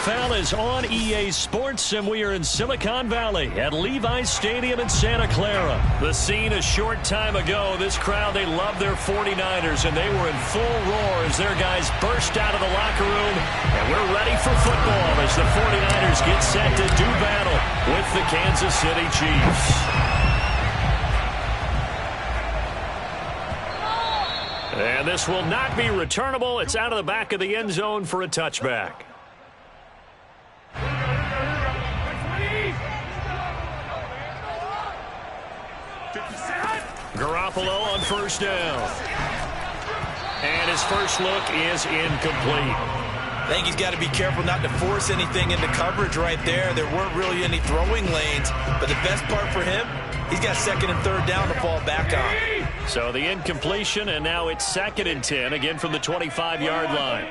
NFL is on EA Sports, and we are in Silicon Valley at Levi's Stadium in Santa Clara. The scene a short time ago. This crowd, they love their 49ers, and they were in full roar as their guys burst out of the locker room. And we're ready for football as the 49ers get set to do battle with the Kansas City Chiefs. And this will not be returnable. It's out of the back of the end zone for a touchback. Garoppolo on first down. And his first look is incomplete. I think he's got to be careful not to force anything into coverage right there. There weren't really any throwing lanes. But the best part for him, he's got second and third down to fall back on. So the incompletion, and now it's 2nd and 10, again from the 25-yard line.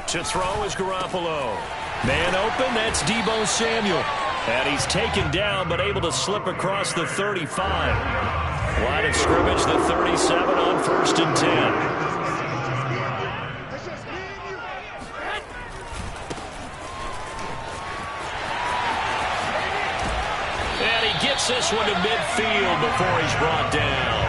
To throw is Garoppolo. Man open, that's Deebo Samuel. And he's taken down, but able to slip across the 35. Line of scrimmage, the 37 on 1st and 10. Gets this one to midfield before he's brought down.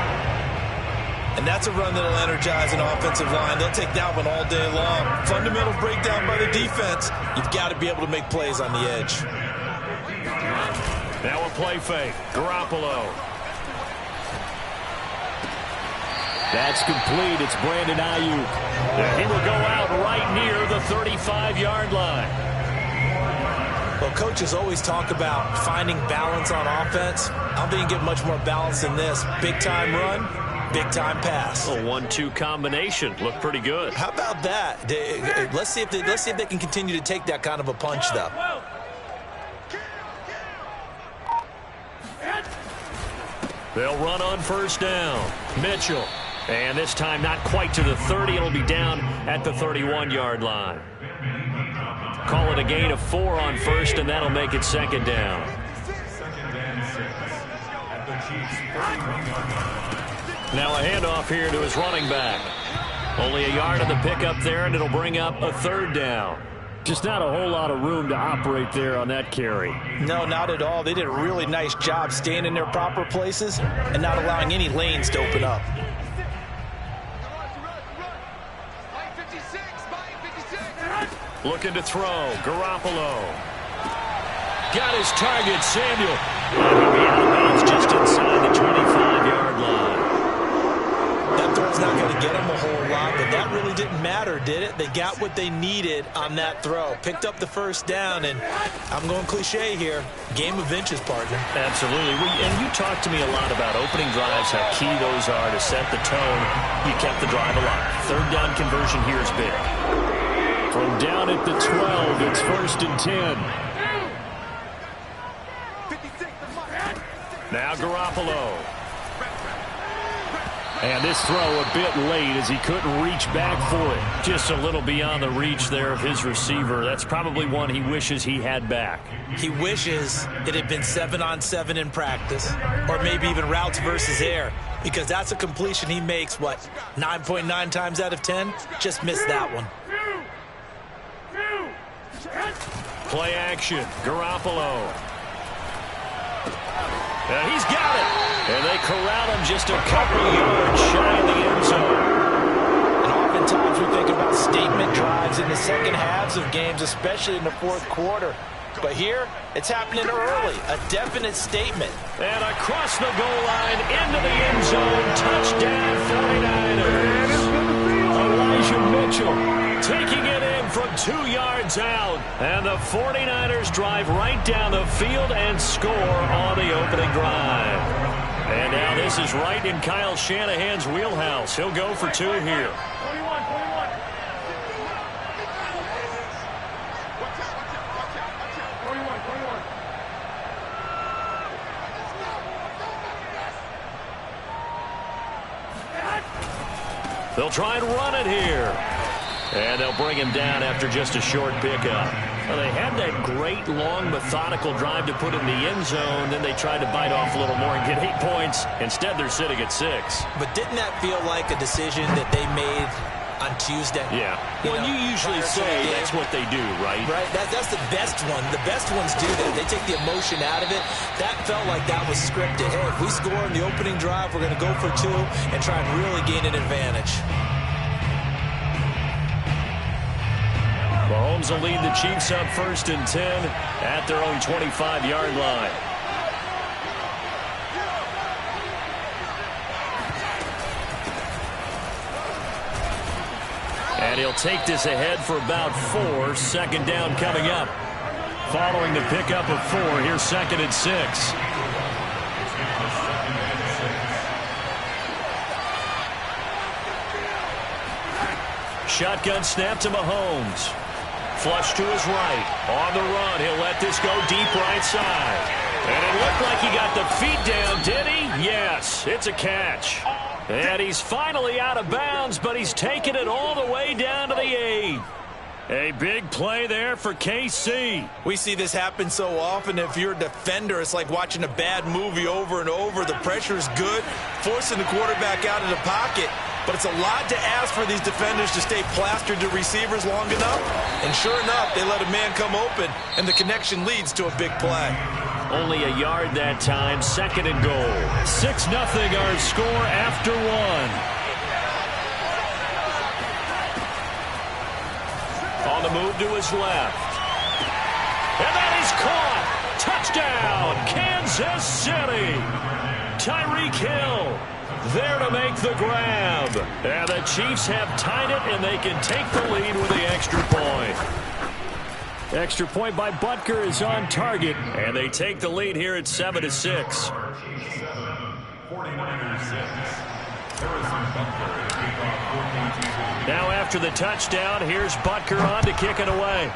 And that's a run that'll energize an offensive line. They'll take that one all day long. Fundamental breakdown by the defense. You've got to be able to make plays on the edge. Now a play fake. Garoppolo. That's complete. It's Brandon Ayuk. And he will go out right near the 35-yard line. Well, coaches always talk about finding balance on offense. I don't think you get much more balance than this. Big-time run, big-time pass. A 1-2 combination. Looked pretty good. How about that? Let's see if they can continue to take that kind of a punch, though. They'll run on first down. Mitchell. And this time not quite to the 30. It'll be down at the 31-yard line. Call it a gain of 4 on first, and that'll make it 2nd down. Now a handoff here to his running back. Only a yard of the pickup there, and it'll bring up a 3rd down. Just not a whole lot of room to operate there on that carry. No, not at all. They did a really nice job staying in their proper places and not allowing any lanes to open up. Looking to throw. Garoppolo. Got his target, Samuel. And he'll be out of bounds just inside the 25-yard line. That throw's not going to get him a whole lot, but that really didn't matter, did it? They got what they needed on that throw. Picked up the first down, and I'm going cliche here. Game of inches, partner. Absolutely. And you talked to me a lot about opening drives, how key those are to set the tone. You kept the drive alive. 3rd down conversion here is big. From down at the 12, it's 1st and 10. Now Garoppolo. And this throw a bit late as he couldn't reach back for it. Just a little beyond the reach there of his receiver. That's probably one he wishes he had back. He wishes it had been 7-on-7 in practice, or maybe even routes versus air, because that's a completion he makes, 9.9 times out of 10? Just missed that one. Play action. Garoppolo. And he's got it. And they corral him just a couple of yards shy of the end zone. And oftentimes we think about statement drives in the second halves of games, especially in the 4th quarter. But here, it's happening early. A definite statement. And across the goal line, into the end zone. Touchdown, 49ers. Elijah Mitchell taking it in from 2 yards out. And the 49ers drive right down the field and score on the opening drive. And now this is right in Kyle Shanahan's wheelhouse. He'll go for 2 here. They'll try and run it here. And they'll bring him down after just a short pickup. Well, they had that great, long, methodical drive to put in the end zone. Then they tried to bite off a little more and get 8 points. Instead, they're sitting at 6. But didn't that feel like a decision that they made on Tuesday? Yeah. Well, you usually say that's what they do, right? Right. That's the best one. The best ones do that. They take the emotion out of it. That felt like that was scripted. Hey, if we score in the opening drive, we're going to go for 2 and try and really gain an advantage. Mahomes will lead the Chiefs up 1st and 10 at their own 25-yard line. And he'll take this ahead for about 4. 2nd down coming up. Following the pickup of 4, here's 2nd and 6. Shotgun snap to Mahomes. Flush to his right. On the run, he'll let this go deep right side. And it looked like he got the feet down, did he? Yes, it's a catch. And he's finally out of bounds, but he's taken it all the way down to the 8. A big play there for KC. We see this happen so often. If you're a defender, it's like watching a bad movie over and over. The pressure's good, forcing the quarterback out of the pocket. But it's a lot to ask for these defenders to stay plastered to receivers long enough. And sure enough, they let a man come open, and the connection leads to a big play. Only a yard that time, 2nd and goal. 6-0 our score after 1. On the move to his left. And that is caught. Touchdown, Kansas City. Tyreek Hill there to make the grab. And the Chiefs have tied it, and they can take the lead with the extra point. Extra point by Butker is on target, and they take the lead here at 7-6. Now after the touchdown, here's Butker on to kick it away.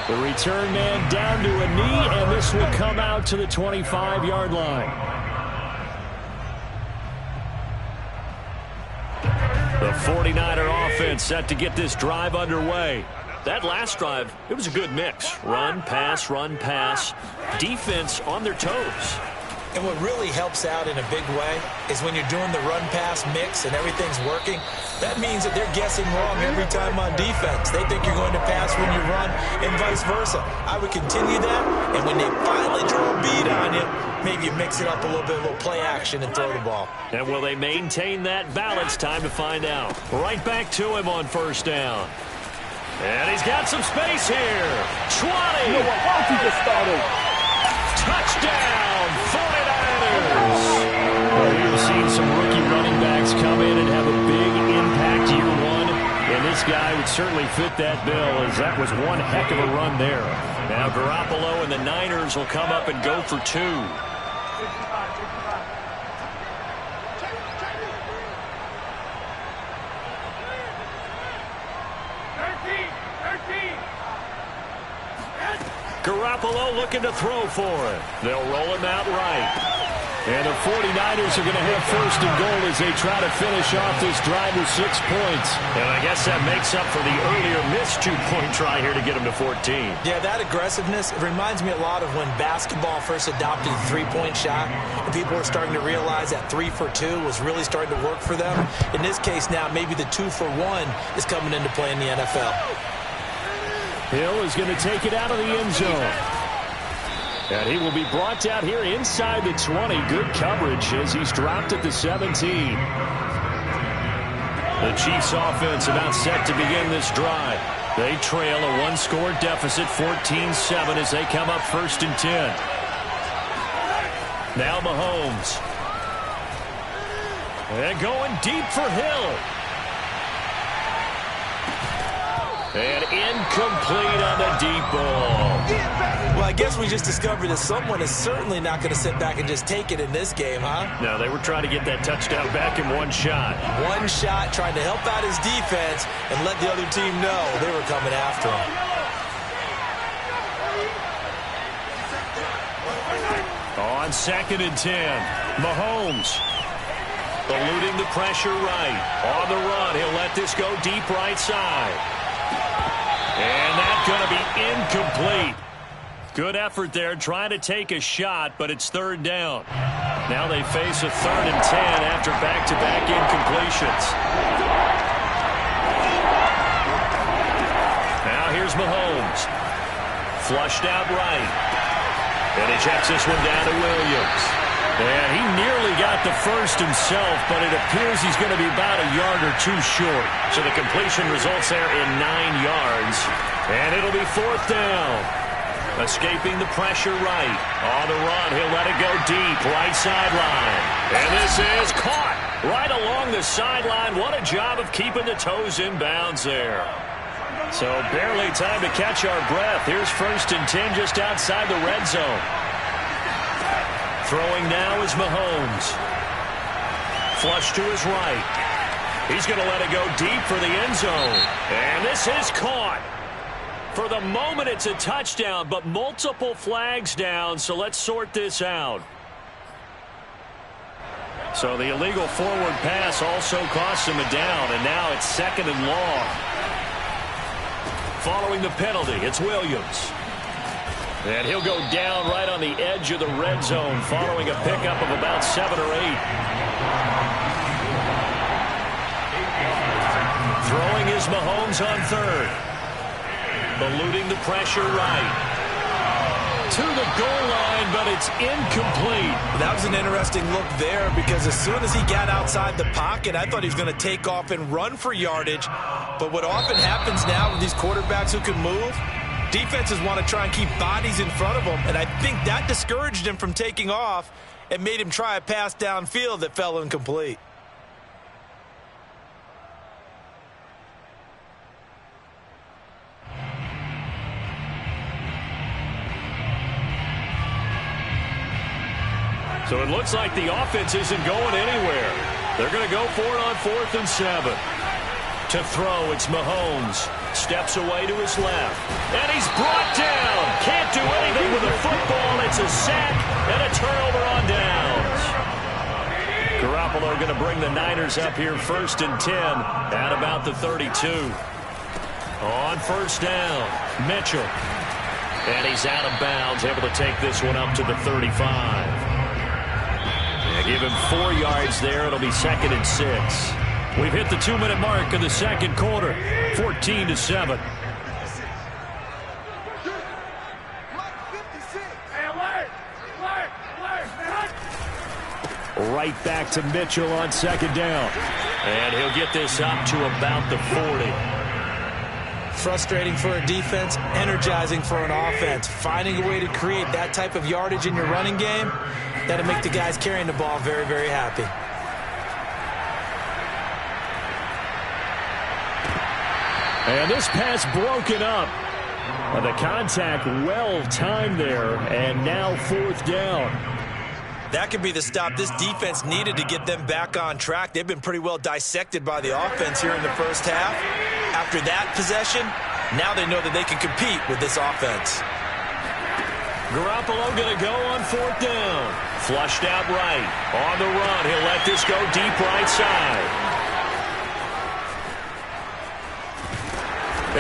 The return man down to a knee, and this will come out to the 25-yard line. The 49er offense set to get this drive underway. That last drive, it was a good mix. Run, pass, defense on their toes. And what really helps out in a big way is when you're doing the run-pass mix and everything's working, that means that they're guessing wrong every time on defense. They think you're going to pass when you run and vice versa. I would continue that, and when they finally draw a bead on you, maybe you mix it up a little bit, a little play action and throw the ball. And will they maintain that balance? Time to find out. Right back to him on 1st down. And he's got some space here. 20. You know what? Why don't you just start over? Touchdown, 49ers. Well, you've seen some rookie running backs come in and have a big impact year 1. And this guy would certainly fit that bill, as that was one heck of a run there. Now Garoppolo and the Niners will come up and go for 2. Garoppolo looking to throw for it. They'll roll him out right. And the 49ers are going to have 1st and goal as they try to finish off this drive with 6 points. And I guess that makes up for the earlier missed 2-point try here to get them to 14. Yeah, that aggressiveness, it reminds me a lot of when basketball first adopted the 3-point shot. And people were starting to realize that 3 for 2 was really starting to work for them. In this case now, maybe the 2 for 1 is coming into play in the NFL. Hill is going to take it out of the end zone. And he will be brought out here inside the 20. Good coverage as he's dropped at the 17. The Chiefs offense about set to begin this drive. They trail a 1-score deficit, 14-7, as they come up 1st and 10. Now Mahomes. And going deep for Hill. And incomplete on the deep ball. Well, I guess we just discovered that someone is certainly not going to sit back and just take it in this game, huh? No, they were trying to get that touchdown back in one shot. One shot, trying to help out his defense and let the other team know they were coming after him. On 2nd and 10, Mahomes. Eluding the pressure right. On the run, he'll let this go deep right side. And that's going to be incomplete. Good effort there trying to take a shot, but it's third down. Now they face a 3rd and 10 after back-to-back incompletions. Now here's Mahomes. Flushed out right. And he checks this one down to Williams. And he nearly got the first himself, but it appears he's going to be about a yard or two short. So the completion results there in 9 yards. And it'll be 4th down. Escaping the pressure right. On the run, he'll let it go deep, right sideline. And this is caught right along the sideline. What a job of keeping the toes in bounds there. So barely time to catch our breath. Here's 1st and 10 just outside the red zone. Throwing now is Mahomes. Flush to his right. He's going to let it go deep for the end zone. And this is caught. For the moment, it's a touchdown, but multiple flags down, so let's sort this out. So the illegal forward pass also costs him a down, and now it's 2nd and long. Following the penalty, it's Williams. And he'll go down right on the edge of the red zone following a pickup of about 7 or 8. Throwing is Mahomes on 3rd. Eluding the pressure right. To the goal line, but it's incomplete. That was an interesting look there because as soon as he got outside the pocket, I thought he was going to take off and run for yardage. But what often happens now with these quarterbacks who can move, defenses want to try and keep bodies in front of them, and I think that discouraged him from taking off and made him try a pass downfield that fell incomplete. So it looks like the offense isn't going anywhere. They're going to go for it on 4th and 7. To throw, it's Mahomes. Steps away to his left. And he's brought down. Can't do anything with the football. It's a sack and a turnover on downs. Garoppolo going to bring the Niners up here 1st and 10 at about the 32. On 1st down, Mitchell. And he's out of bounds, able to take this one up to the 35. Give him 4 yards there. It'll be 2nd and 6. We've hit the 2-minute mark of the 2nd quarter. 14-7. Right back to Mitchell on 2nd down. And he'll get this up to about the 40. Frustrating for a defense, energizing for an offense. Finding a way to create that type of yardage in your running game, that'll make the guys carrying the ball very, very happy. And this pass broken up. The contact well timed there, and now 4th down. That could be the stop this defense needed to get them back on track. They've been pretty well dissected by the offense here in the first half. After that possession, now they know that they can compete with this offense. Garoppolo going to go on 4th down. Flushed out right. On the run, he'll let this go deep right side.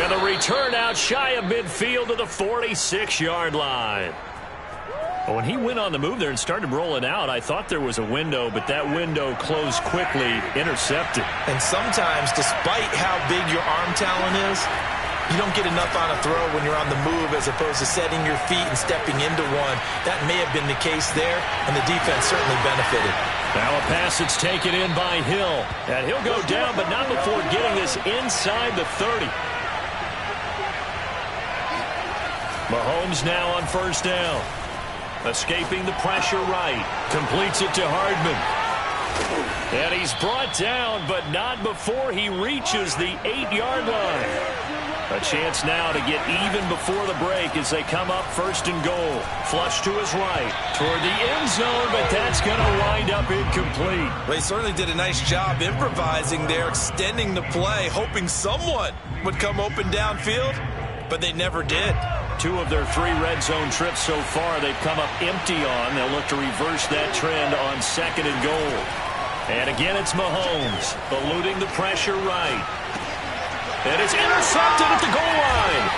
And the return out shy of midfield to the 46-yard line. When he went on the move there and started rolling out, I thought there was a window, but that window closed quickly, intercepted. And sometimes, despite how big your arm talent is, you don't get enough on a throw when you're on the move as opposed to setting your feet and stepping into one. That may have been the case there, and the defense certainly benefited. Now a pass that's taken in by Hill. And he'll go down, but not before getting this inside the 30. Mahomes now on 1st down. Escaping the pressure right. Completes it to Hardman. And he's brought down, but not before he reaches the 8-yard line. A chance now to get even before the break as they come up 1st and goal. Flush to his right. Toward the end zone, but that's going to wind up incomplete. Well, he certainly did a nice job improvising there, extending the play, hoping someone would come open downfield, but they never did. 2 of their 3 red zone trips so far they've come up empty on. They'll look to reverse that trend on 2nd and goal. And again, it's Mahomes, eluding the pressure right. And it's intercepted at the goal line.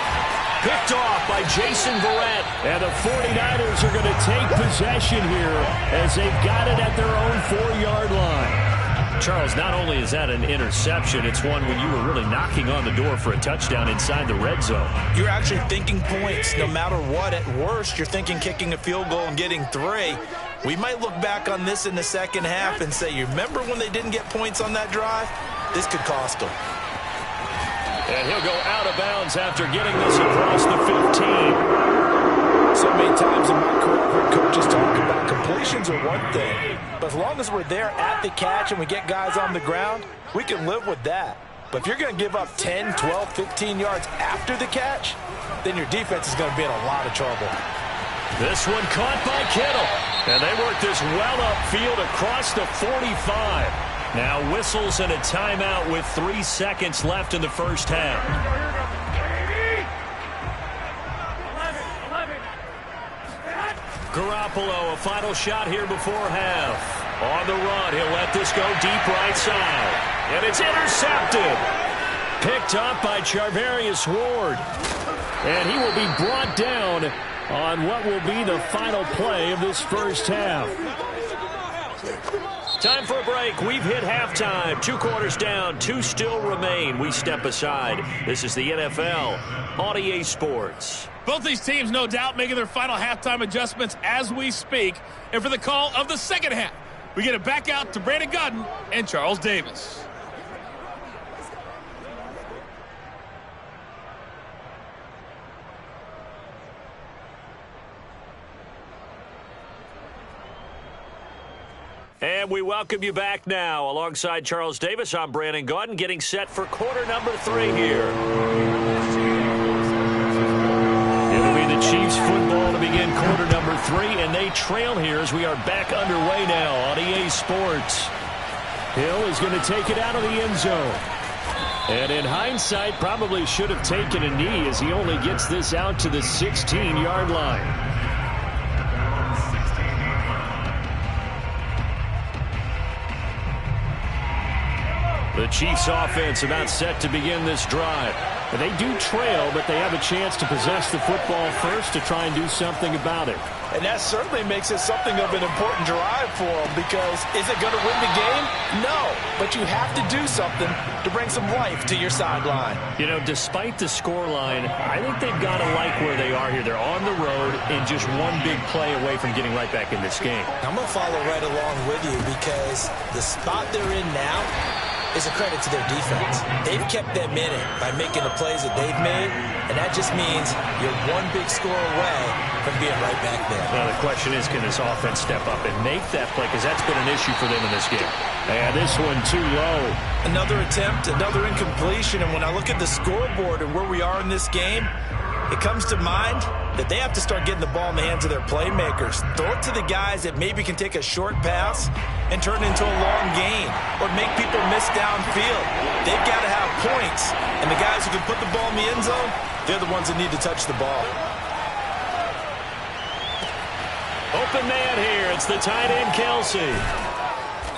Picked off by Jason Verrett. And the 49ers are going to take possession here as they've got it at their own 4-yard line. Charles, not only is that an interception, it's one when you were really knocking on the door for a touchdown inside the red zone. You're actually thinking points no matter what. At worst, you're thinking kicking a field goal and getting 3. We might look back on this in the second half and say, you remember when they didn't get points on that drive? This could cost them. And he'll go out of bounds after getting this across the 15. So many times in my career, I've heard coaches talk about completions are one thing. But as long as we're there at the catch and we get guys on the ground, we can live with that. But if you're going to give up 10, 12, 15 yards after the catch, then your defense is going to be in a lot of trouble. This one caught by Kittle. And they work this well upfield across the 45. Now whistles and a timeout with 3 seconds left in the first half. Garoppolo, a final shot here before half. On the run, he'll let this go deep right side. And it's intercepted. Picked up by Charvarius Ward. And he will be brought down on what will be the final play of this first half. Time for a break. We've hit halftime. 2 quarters down. 2 still remain. We step aside. This is the NFL on EA Sports. Both these teams, no doubt, making their final halftime adjustments as we speak. And for the call of the second half, we get it back out to Brandon Gaudin and Charles Davis. And we welcome you back now. Alongside Charles Davis, I'm Brandon Gaudin, getting set for quarter number 3 here. It'll be the Chiefs football to begin quarter number 3, and they trail here as we are back underway now on EA Sports. Hill is going to take it out of the end zone. And in hindsight, probably should have taken a knee as he only gets this out to the 16-yard line. The Chiefs offense about set to begin this drive. And they do trail, but they have a chance to possess the football first to try and do something about it. And that certainly makes it something of an important drive for them, because is it going to win the game? No, but you have to do something to bring some life to your sideline. You know, despite the scoreline, I think they've got to like where they are here. They're on the road and just one big play away from getting right back in this game. I'm going to follow right along with you, because the spot they're in now is a credit to their defense. They've kept them in it by making the plays that they've made, and that just means you're one big score away from being right back there. Now the question is, can this offense step up and make that play? Because that's been an issue for them in this game. And this one too low. Another attempt, another incompletion, and when I look at the scoreboard and where we are in this game, it comes to mind that they have to start getting the ball in the hands of their playmakers. Throw it to the guys that maybe can take a short pass and turn it into a long gain, or make people miss downfield. They've got to have points, and the guys who can put the ball in the end zone, they're the ones that need to touch the ball. Open man here. It's the tight end, Kelsey.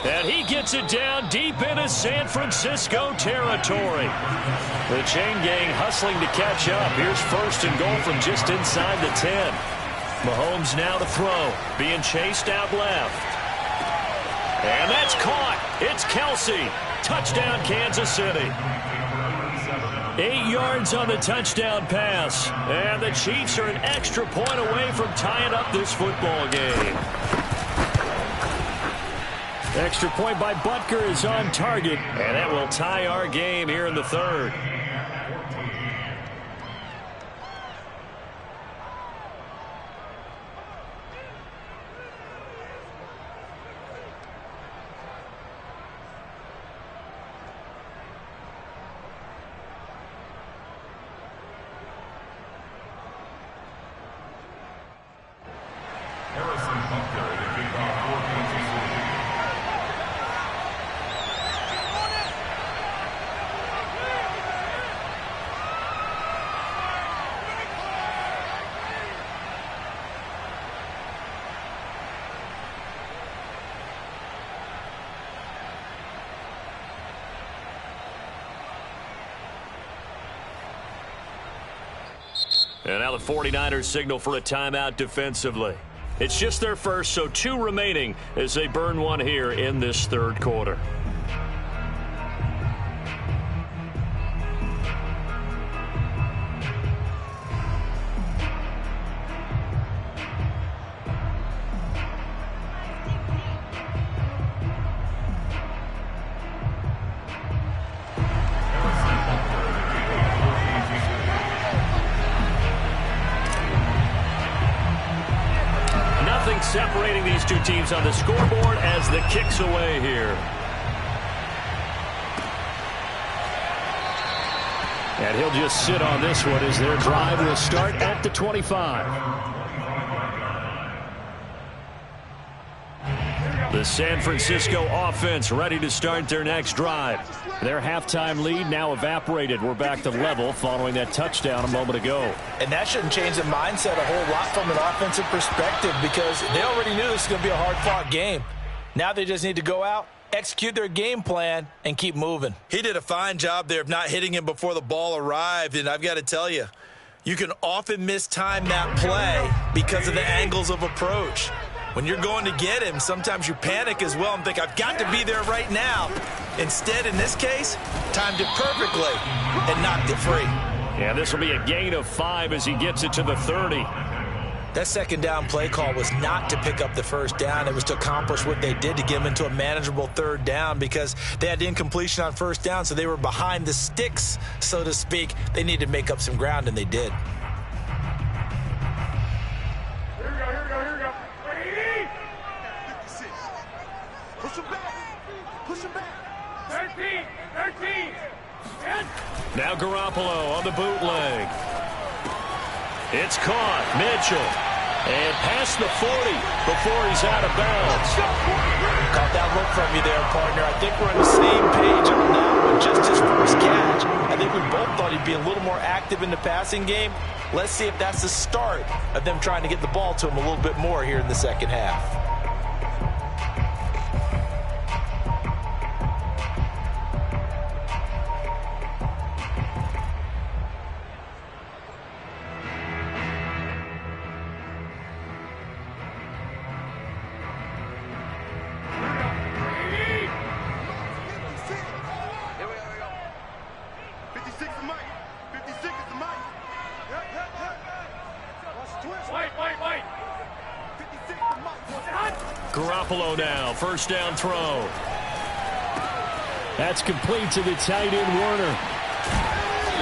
And he gets it down deep into San Francisco territory. The chain gang hustling to catch up. Here's first and goal from just inside the 10. Mahomes now to throw. Being chased out left. And that's caught. It's Kelsey. Touchdown, Kansas City. 8 yards on the touchdown pass. And the Chiefs are an extra point away from tying up this football game. Extra point by Butker is on target. And that will tie our game here in the third. And now the 49ers signal for a timeout defensively. It's just their first, so 2 remaining as they burn one here in this third quarter. Separating these two teams on the scoreboard as the kick's away here. And he'll just sit on this one as their drive will start at the 25. The San Francisco offense ready to start their next drive. Their halftime lead now evaporated. We're back to level following that touchdown a moment ago. And that shouldn't change the mindset a whole lot from an offensive perspective because they already knew this was going to be a hard-fought game. Now they just need to go out, execute their game plan, and keep moving. He did a fine job there of not hitting him before the ball arrived, and I've got to tell you, you can often mistime that play because of the angles of approach. When you're going to get him, sometimes you panic as well and think, I've got to be there right now. Instead, in this case, timed it perfectly and knocked it free. Yeah, this will be a gain of 5 as he gets it to the 30. That second down play call was not to pick up the first down. It was to accomplish what they did to get them into a manageable third down because they had incompletion on first down, so they were behind the sticks, so to speak. They needed to make up some ground, and they did. Now Garoppolo on the bootleg. It's caught. Mitchell. And past the 40 before he's out of bounds. Caught that look from you there, partner. I think we're on the same page on that one. Just his first catch. I think we both thought he'd be a little more active in the passing game. Let's see if that's the start of them trying to get the ball to him a little bit more here in the second half. Garoppolo now, first down throw. That's complete to the tight end, Warner.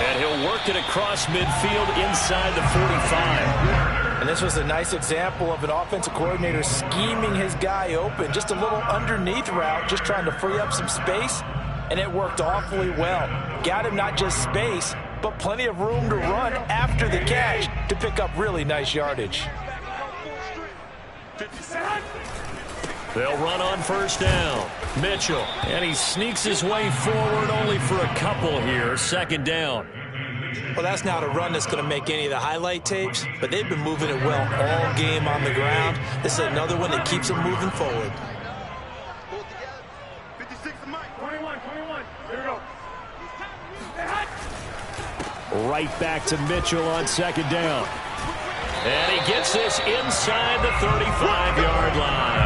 And he'll work it across midfield inside the 45. And this was a nice example of an offensive coordinator scheming his guy open. Just a little underneath route, just trying to free up some space. And it worked awfully well. Got him not just space, but plenty of room to run after the catch to pick up really nice yardage. They'll run on first down. Mitchell, and he sneaks his way forward only for a couple here. Second down. Well, that's not a run that's going to make any of the highlight tapes, but they've been moving it well all game on the ground. This is another one that keeps them moving forward. 56 to Mike. 21. Here we go. Right back to Mitchell on second down. And he gets this inside the 35-yard line.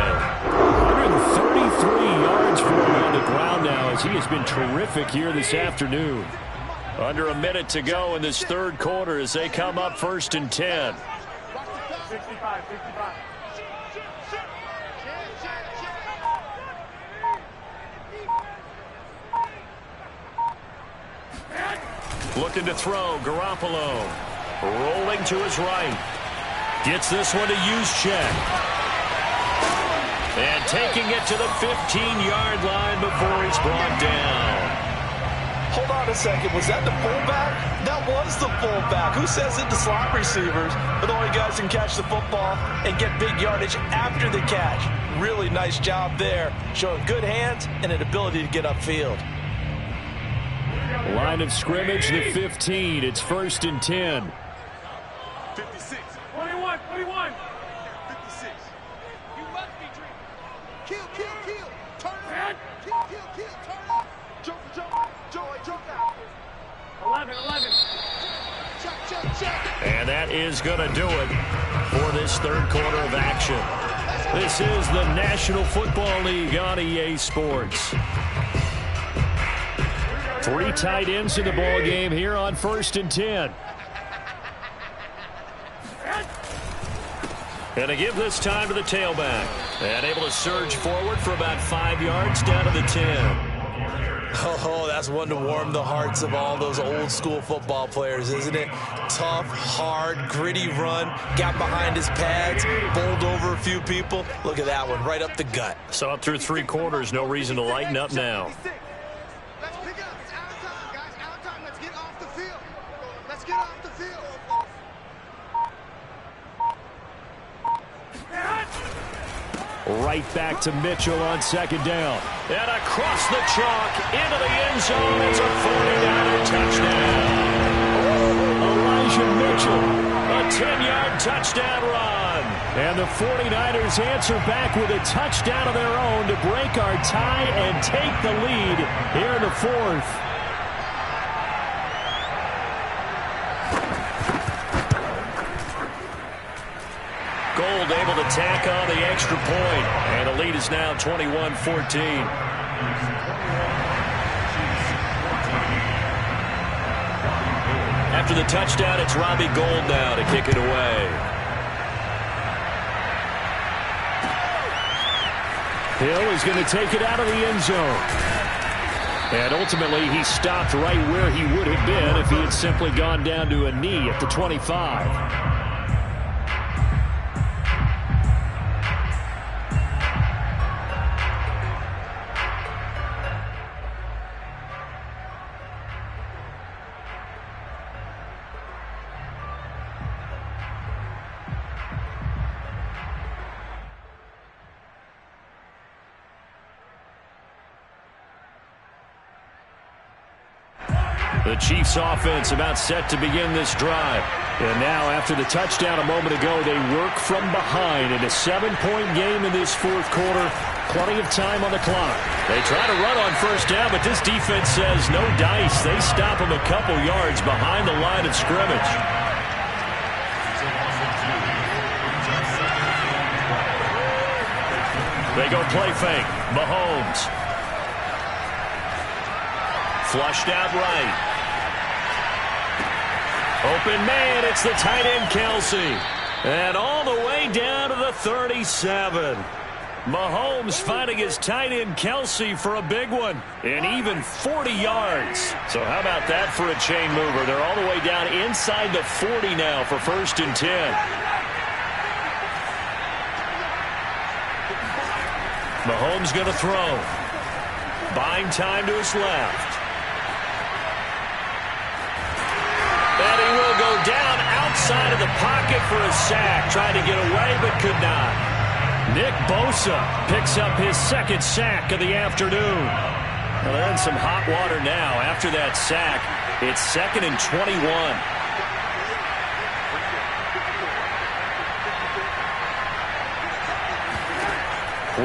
133 yards for him on the ground now as he has been terrific here this afternoon. Under a minute to go in this third quarter as they come up first and 10. 65. Looking to throw, Garoppolo. Rolling to his right. Gets this one to Juszczyk. And taking it to the 15-yard line before he's brought down. Hold on a second. Was that the fullback? That was the fullback. Who says it to slot receivers? But only guys can catch the football and get big yardage after the catch. Really nice job there. Showing good hands and an ability to get upfield. Line of scrimmage, the 15. It's first and 10. 56. 21. 56. You must be dreaming. Kill. Turn it. Kill. Turn it. Jump out. 11. Check. And that is going to do it for this third quarter of action. This is the National Football League on EA Sports. 3 tight ends in the ball game here on 1st and 10. And to give this time to the tailback. And able to surge forward for about 5 yards down to the 10. Oh, that's one to warm the hearts of all those old school football players, isn't it? Tough, hard, gritty run, got behind his pads, bowled over a few people. Look at that one, right up the gut. So up through 3 quarters, no reason to lighten up now. Let's pick it up. It's out of time, guys. Out of time. Let's get off the field. Let's get off the field. Right back to Mitchell on 2nd down. And across the chalk into the end zone. It's a 49er touchdown. Elijah Mitchell. A 10-yard touchdown run. And the 49ers answer back with a touchdown of their own to break our tie and take the lead here in the 4th. Gold able to tack on the extra point. And the lead is now 21-14. After the touchdown, it's Robbie Gould now to kick it away. Hill is going to take it out of the end zone. And ultimately, he stopped right where he would have been if he had simply gone down to a knee at the 25. The Chiefs offense about set to begin this drive. And now after the touchdown a moment ago, they work from behind in a 7-point game in this 4th quarter. Plenty of time on the clock. They try to run on 1st down, but this defense says no dice. They stop them a couple yards behind the line of scrimmage. They go play fake. Mahomes. Flushed out right. Open man, it's the tight end Kelsey. And all the way down to the 37. Mahomes finding his tight end Kelsey for a big one. And even 40 yards. So how about that for a chain mover? They're all the way down inside the 40 now for 1st and 10. Mahomes going to throw. Buying time to his left. And he will go down outside of the pocket for a sack. Tried to get away, but could not. Nick Bosa picks up his 2nd sack of the afternoon. Well, they're in some hot water now. After that sack, it's 2nd and 21.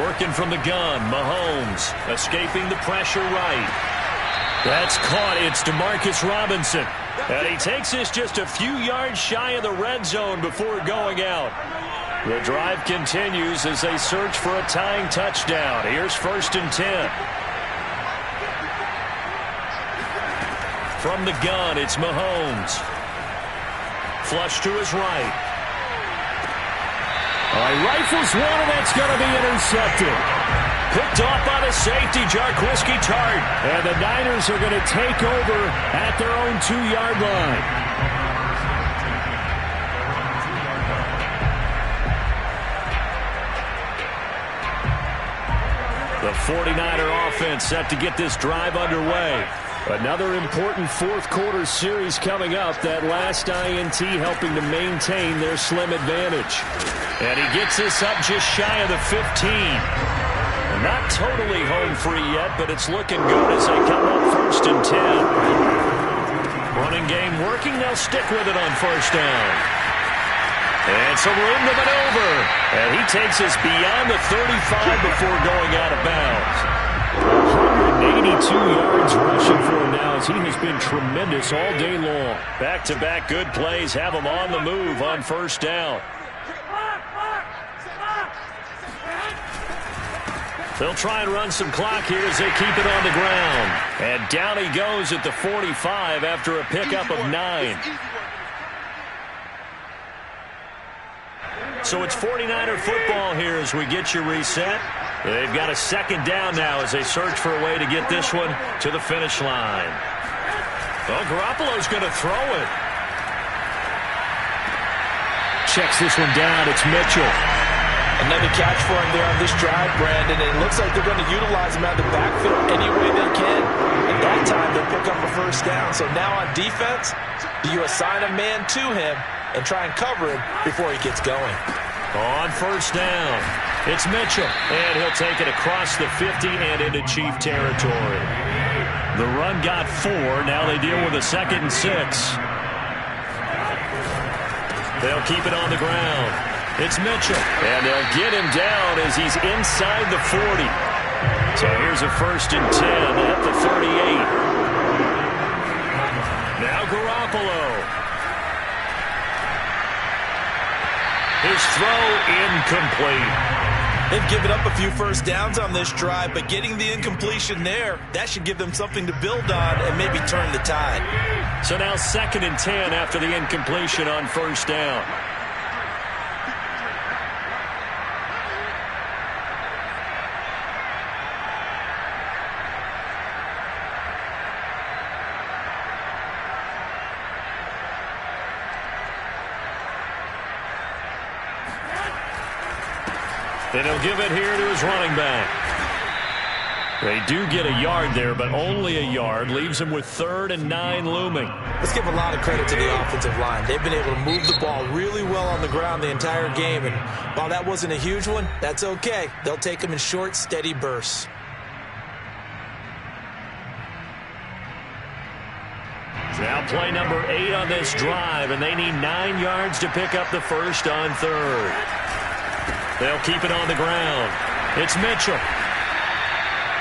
Working from the gun, Mahomes escaping the pressure right. That's caught. It's Demarcus Robinson. And he takes this just a few yards shy of the red zone before going out. The drive continues as they search for a tying touchdown. Here's 1st and 10. From the gun, it's Mahomes. Flush to his right. Rifles one, and that's going to be intercepted. Picked off by the safety, Jarquiski Tart. And the Niners are going to take over at their own 2-yard line. The 49er offense set to get this drive underway. Another important 4th quarter series coming up. That last INT helping to maintain their slim advantage. And he gets this up just shy of the 15. Not totally home free yet, but it's looking good as they come up 1st and 10. Running game working. They'll stick with it on 1st down. And some room to maneuver. And he takes us beyond the 35 before going out of bounds. 182 yards rushing for him now as because he has been tremendous all day long. Back-to-back good plays have him on the move on first down. They'll try and run some clock here as they keep it on the ground. And down he goes at the 45 after a pickup of 9. So it's 49er football here as we get you reset. They've got a second down now as they search for a way to get this one to the finish line. Well, Garoppolo's going to throw it. Checks this one down. It's Mitchell. Another catch for him there on this drive, Brandon, and it looks like they're going to utilize him out of the backfield any way they can. At that time, they'll pick up a first down. So now on defense, do you assign a man to him and try and cover him before he gets going? On first down, it's Mitchell, and he'll take it across the 50 and into Chief territory. The run got 4. Now they deal with a 2nd and 6. They'll keep it on the ground. It's Mitchell, and they'll get him down as he's inside the 40. So here's a 1st and 10 at the 38. Now Garoppolo. His throw incomplete. They've given up a few first downs on this drive, but getting the incompletion there, that should give them something to build on and maybe turn the tide. So now 2nd and 10 after the incompletion on first down. And he'll give it here to his running back. They do get a yard there, but only a yard. Leaves him with 3rd and 9 looming. Let's give a lot of credit to the offensive line. They've been able to move the ball really well on the ground the entire game. And while that wasn't a huge one, that's okay. They'll take them in short, steady bursts. Now play number 8 on this drive, and they need 9 yards to pick up the first on 3rd. They'll keep it on the ground. It's Mitchell.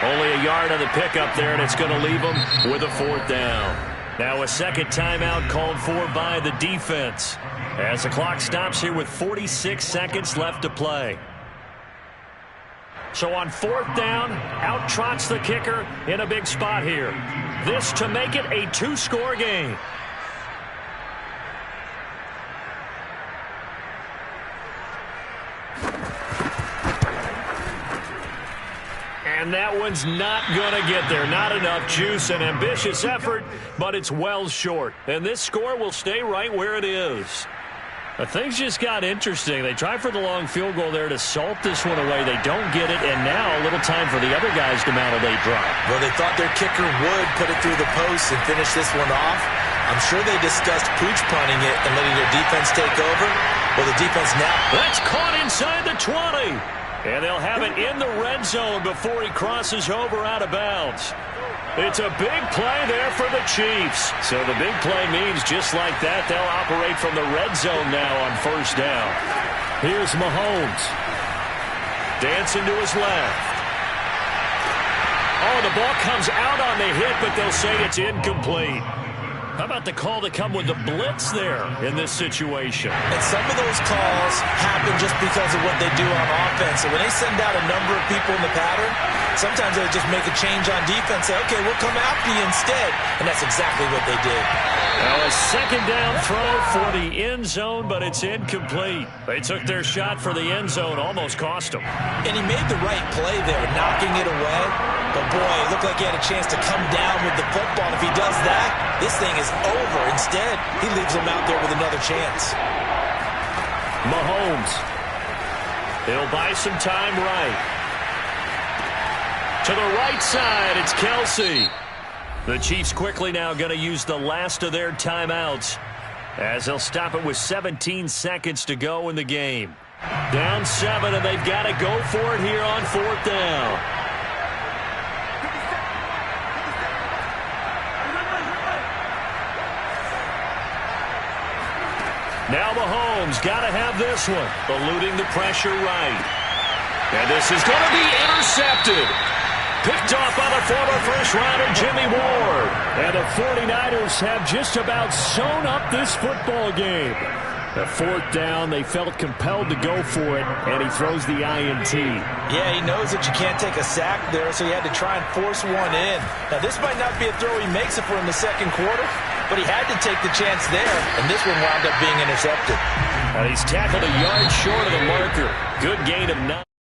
Only a yard on the pickup there, and it's going to leave them with a 4th down. Now a second timeout called for by the defense as the clock stops here with 46 seconds left to play. So on 4th down, out trots the kicker in a big spot here. This to make it a 2-score game. And that one's not going to get there. Not enough juice. An ambitious effort, but it's well short. And this score will stay right where it is. Things just got interesting. They try for the long field goal there to salt this one away. They don't get it, and now a little time for the other guys to mount a late drop. Well, they thought their kicker would put it through the post and finish this one off. I'm sure they discussed pooch punting it and letting their defense take over. Well, the defense now... That's caught inside the 20. And they'll have it in the red zone before he crosses over out of bounds. It's a big play there for the Chiefs. So the big play means just like that, they'll operate from the red zone now on first down. Here's Mahomes. Dancing to his left. Oh, the ball comes out on the hit, but they'll say it's incomplete. How about the call to come with the blitz there in this situation? And some of those calls happen just because of what they do on offense. So when they send out a number of people in the pattern, sometimes they'll just make a change on defense. Say, okay, we'll come after you instead. And that's exactly what they did. Well, a second down throw for the end zone, but it's incomplete. They took their shot for the end zone, almost cost them. And he made the right play there, knocking it away. But, boy, it looked like he had a chance to come down with the football. And if he does that, this thing is over. Instead, he leaves him out there with another chance. Mahomes. He'll buy some time right. To the right side, it's Kelsey. The Chiefs quickly now going to use the last of their timeouts as they'll stop it with 17 seconds to go in the game. Down 7, and they've got to go for it here on 4th down. Now Mahomes got to have this one, eluding the pressure right. And this is going to be intercepted. Picked off by the former first-rounder Jimmy Ward. And the 49ers have just about sewn up this football game. The fourth down, they felt compelled to go for it, and he throws the INT. Yeah, he knows that you can't take a sack there, so he had to try and force one in. Now, this might not be a throw he makes it for in the second quarter, but he had to take the chance there, and this one wound up being intercepted. And he's tackled a yard short of the marker. Good gain of 9.